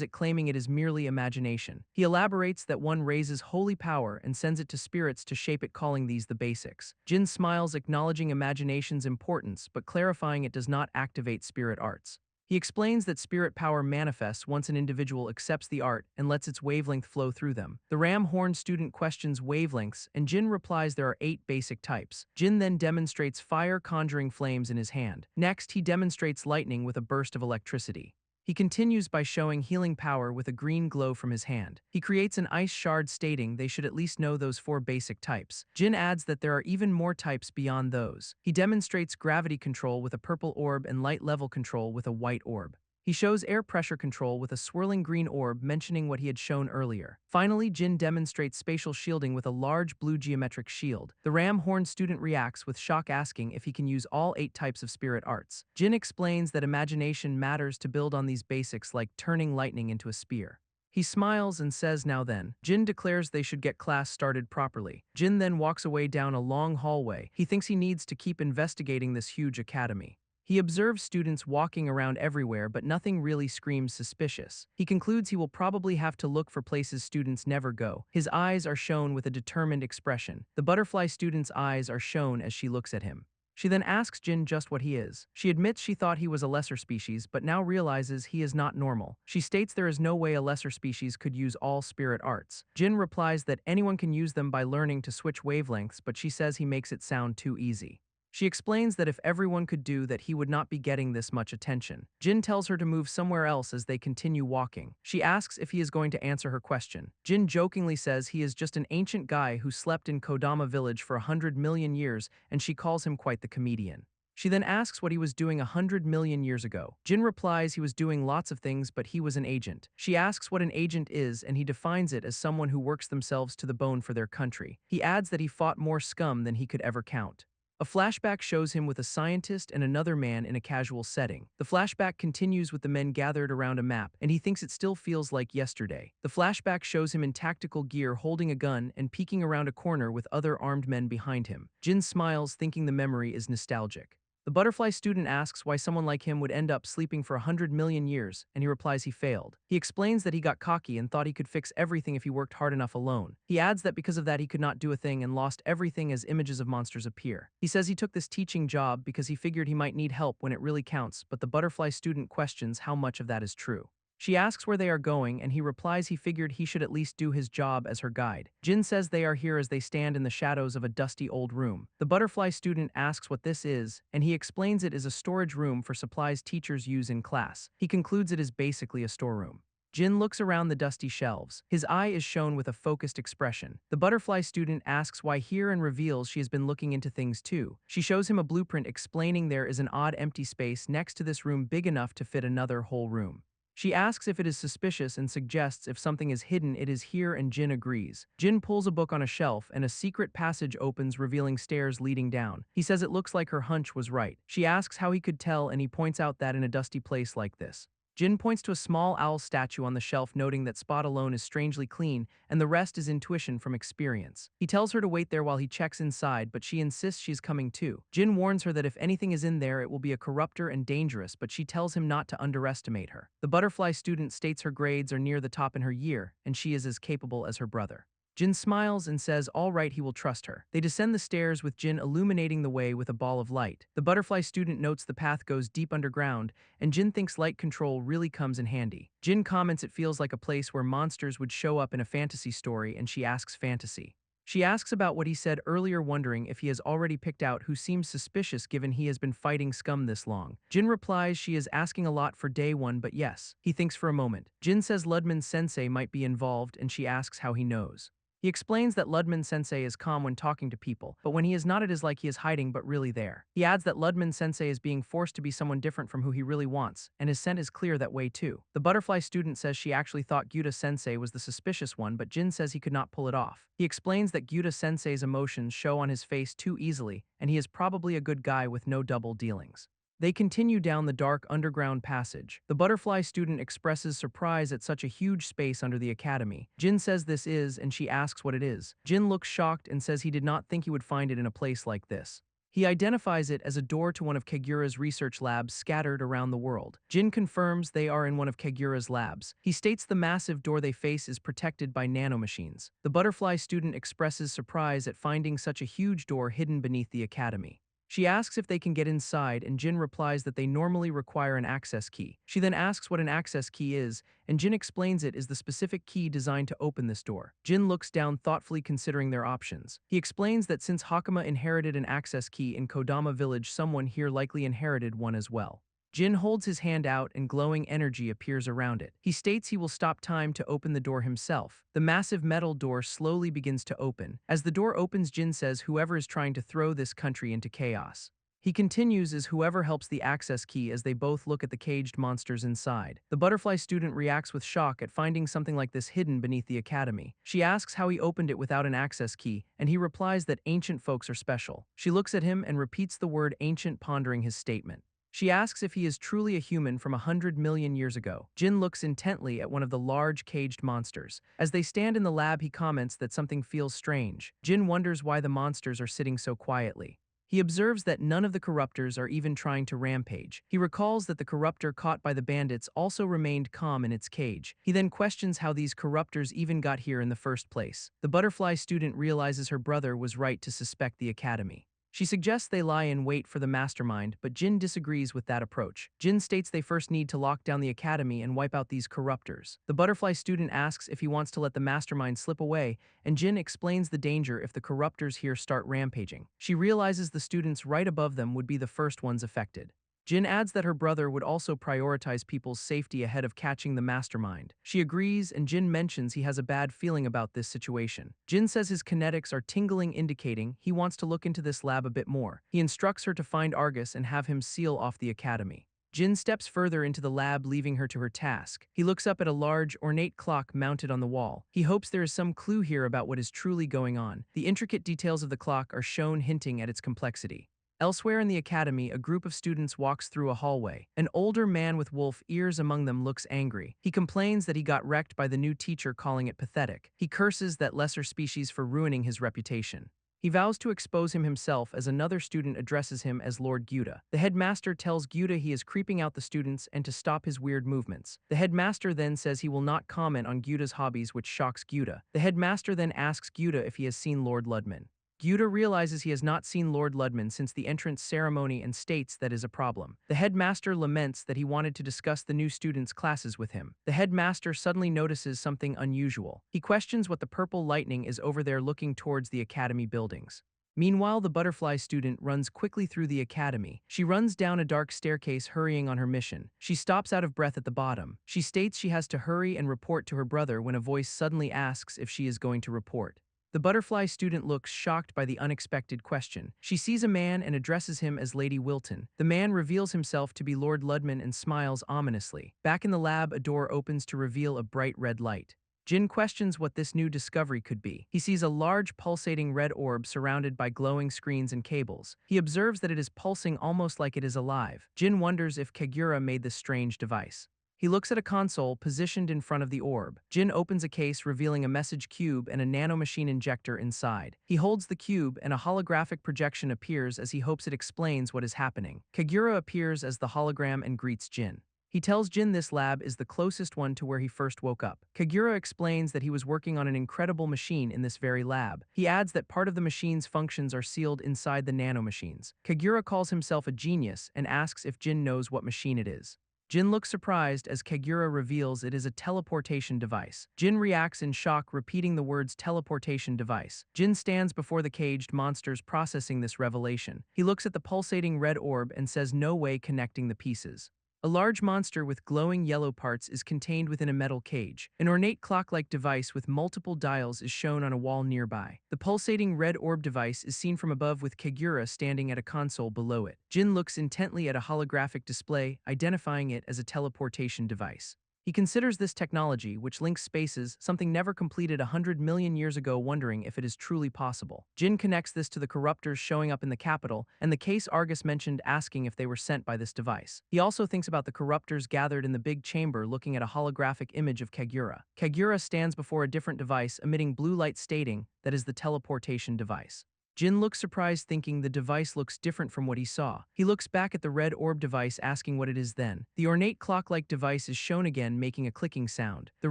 it, claiming it is merely imagination. He elaborates that one raises holy power and sends it to spirits to shape it, calling these the basics. Jin smiles, acknowledging imagination's importance, but clarifying it does not activate spirit arts. He explains that spirit power manifests once an individual accepts the art and lets its wavelength flow through them. The ram horn student questions wavelengths, and Jin replies there are 8 basic types. Jin then demonstrates fire, conjuring flames in his hand. Next, he demonstrates lightning with a burst of electricity. He continues by showing healing power with a green glow from his hand. He creates an ice shard, stating they should at least know those 4 basic types. Jin adds that there are even more types beyond those. He demonstrates gravity control with a purple orb and light level control with a white orb. He shows air pressure control with a swirling green orb, mentioning what he had shown earlier. Finally, Jin demonstrates spatial shielding with a large blue geometric shield. The ram horn student reacts with shock, asking if he can use all 8 types of spirit arts. Jin explains that imagination matters to build on these basics, like turning lightning into a spear. He smiles and says now then. Jin declares they should get class started properly. Jin then walks away down a long hallway. He thinks he needs to keep investigating this huge academy. He observes students walking around everywhere, but nothing really screams suspicious. He concludes he will probably have to look for places students never go. His eyes are shown with a determined expression. The butterfly student's eyes are shown as she looks at him. She then asks Jin just what he is. She admits she thought he was a lesser species, but now realizes he is not normal. She states there is no way a lesser species could use all spirit arts. Jin replies that anyone can use them by learning to switch wavelengths, but she says he makes it sound too easy. She explains that if everyone could do that, he would not be getting this much attention. Jin tells her to move somewhere else as they continue walking. She asks if he is going to answer her question. Jin jokingly says he is just an ancient guy who slept in Kodama village for 100 million years, and she calls him quite the comedian. She then asks what he was doing 100 million years ago. Jin replies he was doing lots of things, but he was an agent. She asks what an agent is, and he defines it as someone who works themselves to the bone for their country. He adds that he fought more scum than he could ever count. A flashback shows him with a scientist and another man in a casual setting. The flashback continues with the men gathered around a map, and he thinks it still feels like yesterday. The flashback shows him in tactical gear, holding a gun and peeking around a corner with other armed men behind him. Jin smiles, thinking the memory is nostalgic. The butterfly student asks why someone like him would end up sleeping for 100 million years, and he replies he failed. He explains that he got cocky and thought he could fix everything if he worked hard enough alone. He adds that because of that he could not do a thing and lost everything as images of monsters appear. He says he took this teaching job because he figured he might need help when it really counts, but the butterfly student questions how much of that is true. She asks where they are going, and he replies he figured he should at least do his job as her guide. Jin says they are here as they stand in the shadows of a dusty old room. The butterfly student asks what this is, and he explains it is a storage room for supplies teachers use in class. He concludes it is basically a storeroom. Jin looks around the dusty shelves. His eye is shown with a focused expression. The butterfly student asks why here and reveals she has been looking into things too. She shows him a blueprint, explaining there is an odd empty space next to this room big enough to fit another whole room. She asks if it is suspicious and suggests if something is hidden it is here and Jin agrees. Jin pulls a book on a shelf and a secret passage opens revealing stairs leading down. He says it looks like her hunch was right. She asks how he could tell and he points out that in a dusty place like this. Jin points to a small owl statue on the shelf noting that spot alone is strangely clean and the rest is intuition from experience. He tells her to wait there while he checks inside but she insists she's coming too. Jin warns her that if anything is in there it will be a corruptor and dangerous but she tells him not to underestimate her. The butterfly student states her grades are near the top in her year and she is as capable as her brother. Jin smiles and says all right he will trust her. They descend the stairs with Jin illuminating the way with a ball of light. The butterfly student notes the path goes deep underground and Jin thinks light control really comes in handy. Jin comments it feels like a place where monsters would show up in a fantasy story and she asks fantasy. She asks about what he said earlier wondering if he has already picked out who seems suspicious given he has been fighting scum this long. Jin replies she is asking a lot for day one but yes. He thinks for a moment. Jin says Ludman sensei might be involved and she asks how he knows. He explains that Ludman sensei is calm when talking to people, but when he is not it is like he is hiding but really there. He adds that Ludman sensei is being forced to be someone different from who he really wants, and his scent is clear that way too. The butterfly student says she actually thought Gyuta sensei was the suspicious one but Jin says he could not pull it off. He explains that Gyuta sensei's emotions show on his face too easily, and he is probably a good guy with no double dealings. They continue down the dark underground passage. The butterfly student expresses surprise at such a huge space under the academy. Jin says this is, and she asks what it is. Jin looks shocked and says he did not think he would find it in a place like this. He identifies it as a door to one of Kagura's research labs scattered around the world. Jin confirms they are in one of Kagura's labs. He states the massive door they face is protected by nanomachines. The butterfly student expresses surprise at finding such a huge door hidden beneath the academy. She asks if they can get inside and Jin replies that they normally require an access key. She then asks what an access key is, and Jin explains it is the specific key designed to open this door. Jin looks down thoughtfully considering their options. He explains that since Hakama inherited an access key in Kodama village someone here likely inherited one as well. Jin holds his hand out and glowing energy appears around it. He states he will stop time to open the door himself. The massive metal door slowly begins to open. As the door opens, Jin says whoever is trying to throw this country into chaos. He continues as whoever helps the access key as they both look at the caged monsters inside. The butterfly student reacts with shock at finding something like this hidden beneath the academy. She asks how he opened it without an access key, and he replies that ancient folks are special. She looks at him and repeats the word ancient pondering his statement. She asks if he is truly a human from 100 million years ago. Jin looks intently at one of the large caged monsters. As they stand in the lab, he comments that something feels strange. Jin wonders why the monsters are sitting so quietly. He observes that none of the corruptors are even trying to rampage. He recalls that the corruptor caught by the bandits also remained calm in its cage. He then questions how these corruptors even got here in the first place. The butterfly student realizes her brother was right to suspect the academy. She suggests they lie in wait for the mastermind, but Jin disagrees with that approach. Jin states they first need to lock down the academy and wipe out these corruptors. The butterfly student asks if he wants to let the mastermind slip away, and Jin explains the danger if the corruptors here start rampaging. She realizes the students right above them would be the first ones affected. Jin adds that her brother would also prioritize people's safety ahead of catching the mastermind. She agrees, and Jin mentions he has a bad feeling about this situation. Jin says his kinetics are tingling, indicating he wants to look into this lab a bit more. He instructs her to find Argus and have him seal off the academy. Jin steps further into the lab, leaving her to her task. He looks up at a large, ornate clock mounted on the wall. He hopes there is some clue here about what is truly going on. The intricate details of the clock are shown, hinting at its complexity. Elsewhere in the academy, a group of students walks through a hallway. An older man with wolf ears among them looks angry. He complains that he got wrecked by the new teacher, calling it pathetic. He curses that lesser species for ruining his reputation. He vows to expose him himself as another student addresses him as Lord Gyuta. The headmaster tells Gyuta he is creeping out the students and to stop his weird movements. The headmaster then says he will not comment on Gyuta's hobbies, which shocks Gyuta. The headmaster then asks Gyuta if he has seen Lord Ludman. Gyuta realizes he has not seen Lord Ludman since the entrance ceremony and states that is a problem. The headmaster laments that he wanted to discuss the new students' classes with him. The headmaster suddenly notices something unusual. He questions what the purple lightning is over there looking towards the academy buildings. Meanwhile, the butterfly student runs quickly through the academy. She runs down a dark staircase, hurrying on her mission. She stops out of breath at the bottom. She states she has to hurry and report to her brother when a voice suddenly asks if she is going to report. The butterfly student looks shocked by the unexpected question. She sees a man and addresses him as Lady Wilton. The man reveals himself to be Lord Ludman and smiles ominously. Back in the lab, a door opens to reveal a bright red light. Jin questions what this new discovery could be. He sees a large pulsating red orb surrounded by glowing screens and cables. He observes that it is pulsing almost like it is alive. Jin wonders if Kagura made this strange device. He looks at a console positioned in front of the orb. Jin opens a case revealing a message cube and a nanomachine injector inside. He holds the cube and a holographic projection appears as he hopes it explains what is happening. Kagura appears as the hologram and greets Jin. He tells Jin this lab is the closest one to where he first woke up. Kagura explains that he was working on an incredible machine in this very lab. He adds that part of the machine's functions are sealed inside the nanomachines. Kagura calls himself a genius and asks if Jin knows what machine it is. Jin looks surprised as Kagura reveals it is a teleportation device. Jin reacts in shock, repeating the words teleportation device. Jin stands before the caged monsters processing this revelation. He looks at the pulsating red orb and says no way connecting the pieces. A large monster with glowing yellow parts is contained within a metal cage. An ornate clock-like device with multiple dials is shown on a wall nearby. The pulsating red orb device is seen from above with Kagura standing at a console below it. Jin looks intently at a holographic display, identifying it as a teleportation device. He considers this technology, which links spaces, something never completed 100 million years ago, wondering if it is truly possible. Jin connects this to the corruptors showing up in the capital, and the case Argus mentioned asking if they were sent by this device. He also thinks about the corruptors gathered in the big chamber looking at a holographic image of Kagura. Kagura stands before a different device, emitting blue light stating that is the teleportation device. Jin looks surprised, thinking the device looks different from what he saw. He looks back at the red orb device, asking what it is then. The ornate clock-like device is shown again, making a clicking sound. The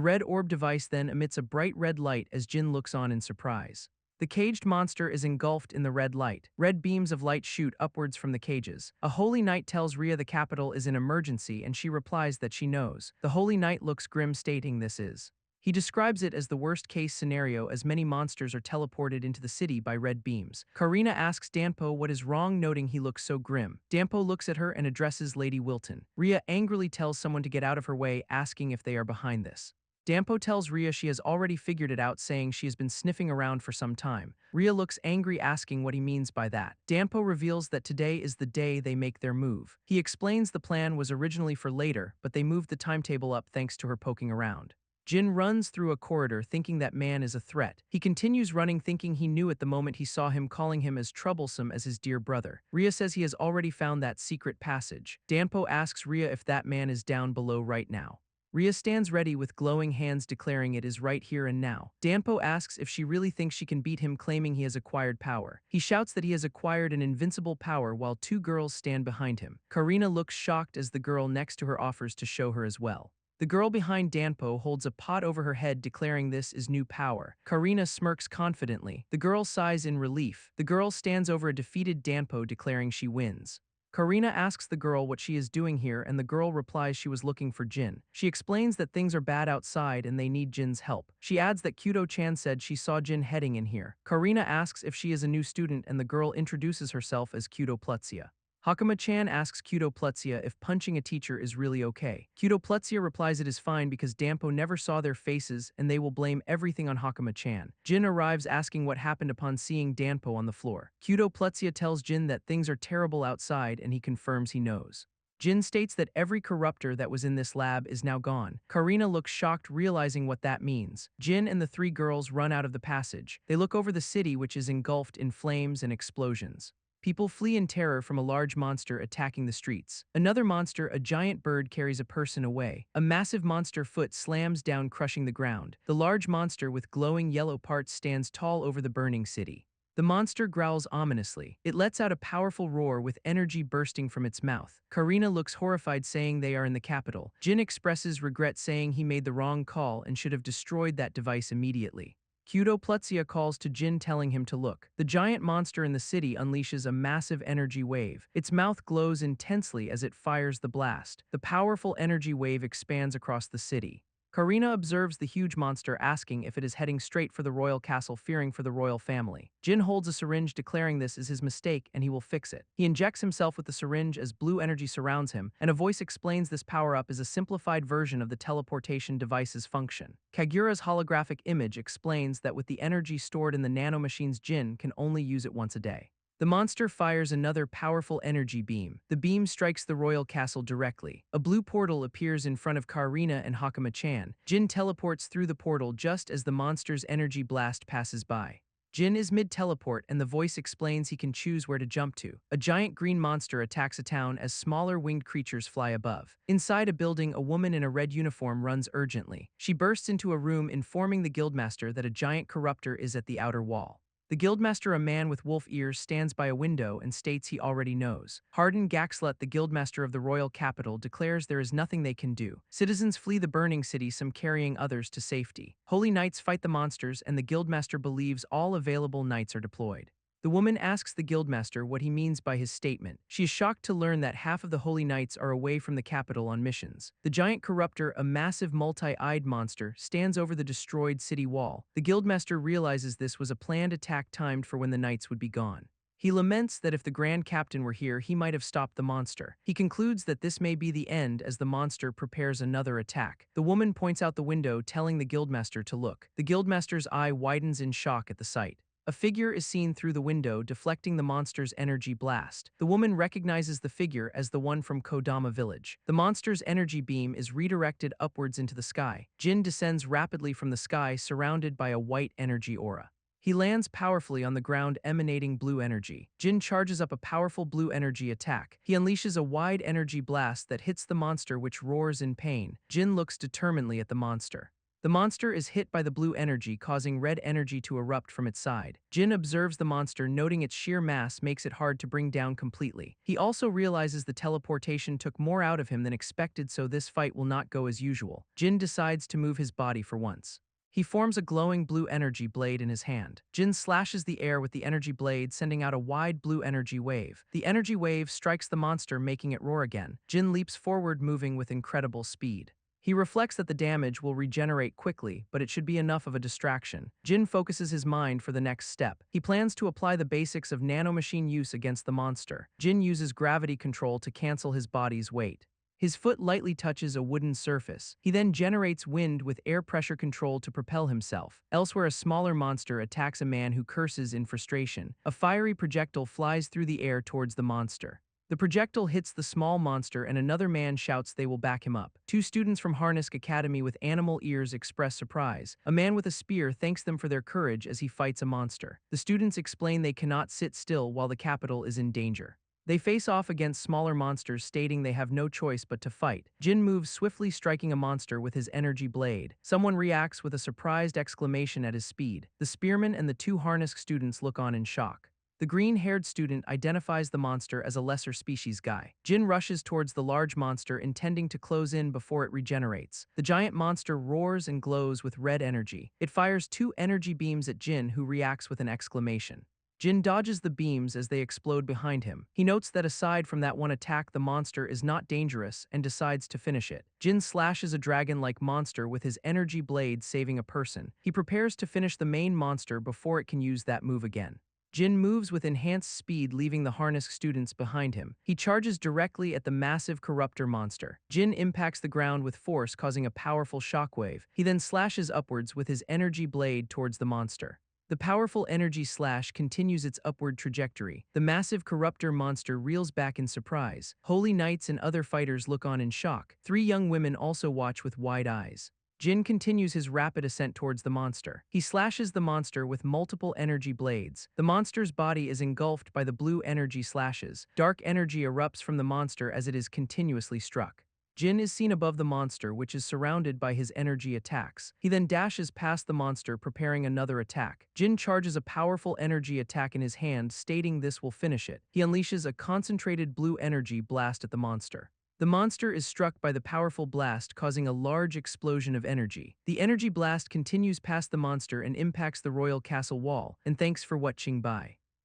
red orb device then emits a bright red light as Jin looks on in surprise. The caged monster is engulfed in the red light. Red beams of light shoot upwards from the cages. A holy knight tells Rhea the capital is in emergency and she replies that she knows. The holy knight looks grim, stating this is. He describes it as the worst-case scenario as many monsters are teleported into the city by red beams. Karina asks Danpo what is wrong, noting he looks so grim. Danpo looks at her and addresses Lady Wilton. Rhea angrily tells someone to get out of her way, asking if they are behind this. Danpo tells Rhea she has already figured it out, saying she has been sniffing around for some time. Rhea looks angry, asking what he means by that. Danpo reveals that today is the day they make their move. He explains the plan was originally for later, but they moved the timetable up thanks to her poking around. Jin runs through a corridor thinking that man is a threat. He continues running thinking he knew at the moment he saw him, calling him as troublesome as his dear brother. Rhea says he has already found that secret passage. Danpo asks Rhea if that man is down below right now. Rhea stands ready with glowing hands, declaring it is right here and now. Danpo asks if she really thinks she can beat him, claiming he has acquired power. He shouts that he has acquired an invincible power while two girls stand behind him. Karina looks shocked as the girl next to her offers to show her as well. The girl behind Danpo holds a pot over her head, declaring this is new power. Karina smirks confidently. The girl sighs in relief. The girl stands over a defeated Danpo, declaring she wins. Karina asks the girl what she is doing here, and the girl replies she was looking for Jin. She explains that things are bad outside and they need Jin's help. She adds that Kudo-chan said she saw Jin heading in here. Karina asks if she is a new student, and the girl introduces herself as Kudo Plutsia. Hakama-chan asks Kudo Plutsia if punching a teacher is really okay. Kudo Plutsia replies it is fine because Danpo never saw their faces and they will blame everything on Hakama-chan. Jin arrives asking what happened upon seeing Danpo on the floor. Kudo Plutsia tells Jin that things are terrible outside and he confirms he knows. Jin states that every corruptor that was in this lab is now gone. Karina looks shocked, realizing what that means. Jin and the three girls run out of the passage. They look over the city, which is engulfed in flames and explosions. People flee in terror from a large monster attacking the streets. Another monster, a giant bird, carries a person away. A massive monster foot slams down, crushing the ground. The large monster with glowing yellow parts stands tall over the burning city. The monster growls ominously. It lets out a powerful roar with energy bursting from its mouth. Karina looks horrified, saying they are in the capital. Jin expresses regret, saying he made the wrong call and should have destroyed that device immediately. Kudo Plutsia calls to Jin, telling him to look. The giant monster in the city unleashes a massive energy wave. Its mouth glows intensely as it fires the blast. The powerful energy wave expands across the city. Karina observes the huge monster, asking if it is heading straight for the royal castle, fearing for the royal family. Jin holds a syringe, declaring this is his mistake and he will fix it. He injects himself with the syringe as blue energy surrounds him, and a voice explains this power-up is a simplified version of the teleportation device's function. Kagura's holographic image explains that with the energy stored in the nanomachines, Jin can only use it once a day. The monster fires another powerful energy beam. The beam strikes the royal castle directly. A blue portal appears in front of Karina and Hakama-chan. Jin teleports through the portal just as the monster's energy blast passes by. Jin is mid-teleport and the voice explains he can choose where to jump to. A giant green monster attacks a town as smaller winged creatures fly above. Inside a building, a woman in a red uniform runs urgently. She bursts into a room, informing the guildmaster that a giant corruptor is at the outer wall. The guildmaster, a man with wolf ears, stands by a window and states he already knows. Harden Gaxlet, the guildmaster of the royal capital, declares there is nothing they can do. Citizens flee the burning city, some carrying others to safety. Holy knights fight the monsters, and the guildmaster believes all available knights are deployed. The woman asks the guildmaster what he means by his statement. She is shocked to learn that half of the holy knights are away from the capital on missions. The giant corruptor, a massive multi-eyed monster, stands over the destroyed city wall. The guildmaster realizes this was a planned attack timed for when the knights would be gone. He laments that if the Grand Captain were here, he might have stopped the monster. He concludes that this may be the end as the monster prepares another attack. The woman points out the window, telling the guildmaster to look. The guildmaster's eye widens in shock at the sight. A figure is seen through the window, deflecting the monster's energy blast. The woman recognizes the figure as the one from Kodama village. The monster's energy beam is redirected upwards into the sky. Jin descends rapidly from the sky, surrounded by a white energy aura. He lands powerfully on the ground, emanating blue energy. Jin charges up a powerful blue energy attack. He unleashes a wide energy blast that hits the monster, which roars in pain. Jin looks determinedly at the monster. The monster is hit by the blue energy, causing red energy to erupt from its side. Jin observes the monster, noting its sheer mass makes it hard to bring down completely. He also realizes the teleportation took more out of him than expected, so this fight will not go as usual. Jin decides to move his body for once. He forms a glowing blue energy blade in his hand. Jin slashes the air with the energy blade, sending out a wide blue energy wave. The energy wave strikes the monster, making it roar again. Jin leaps forward, moving with incredible speed. He reflects that the damage will regenerate quickly, but it should be enough of a distraction. Jin focuses his mind for the next step. He plans to apply the basics of nanomachine use against the monster. Jin uses gravity control to cancel his body's weight. His foot lightly touches a wooden surface. He then generates wind with air pressure control to propel himself. Elsewhere, a smaller monster attacks a man who curses in frustration. A fiery projectile flies through the air towards the monster. The projectile hits the small monster and another man shouts they will back him up. Two students from Harness Academy with animal ears express surprise. A man with a spear thanks them for their courage as he fights a monster. The students explain they cannot sit still while the capital is in danger. They face off against smaller monsters, stating they have no choice but to fight. Jin moves swiftly, striking a monster with his energy blade. Someone reacts with a surprised exclamation at his speed. The spearman and the two Harness students look on in shock. The green-haired student identifies the monster as a lesser species guy. Jin rushes towards the large monster, intending to close in before it regenerates. The giant monster roars and glows with red energy. It fires two energy beams at Jin, who reacts with an exclamation. Jin dodges the beams as they explode behind him. He notes that aside from that one attack, the monster is not dangerous and decides to finish it. Jin slashes a dragon-like monster with his energy blade, saving a person. He prepares to finish the main monster before it can use that move again. Jin moves with enhanced speed, leaving the Harness students behind him. He charges directly at the massive corruptor monster. Jin impacts the ground with force, causing a powerful shockwave. He then slashes upwards with his energy blade towards the monster. The powerful energy slash continues its upward trajectory. The massive corruptor monster reels back in surprise. Holy knights and other fighters look on in shock. Three young women also watch with wide eyes. Jin continues his rapid ascent towards the monster. He slashes the monster with multiple energy blades. The monster's body is engulfed by the blue energy slashes. Dark energy erupts from the monster as it is continuously struck. Jin is seen above the monster, which is surrounded by his energy attacks. He then dashes past the monster, preparing another attack. Jin charges a powerful energy attack in his hand, stating this will finish it. He unleashes a concentrated blue energy blast at the monster. The monster is struck by the powerful blast, causing a large explosion of energy. The energy blast continues past the monster and impacts the royal castle wall, and thanks for watching. Bye.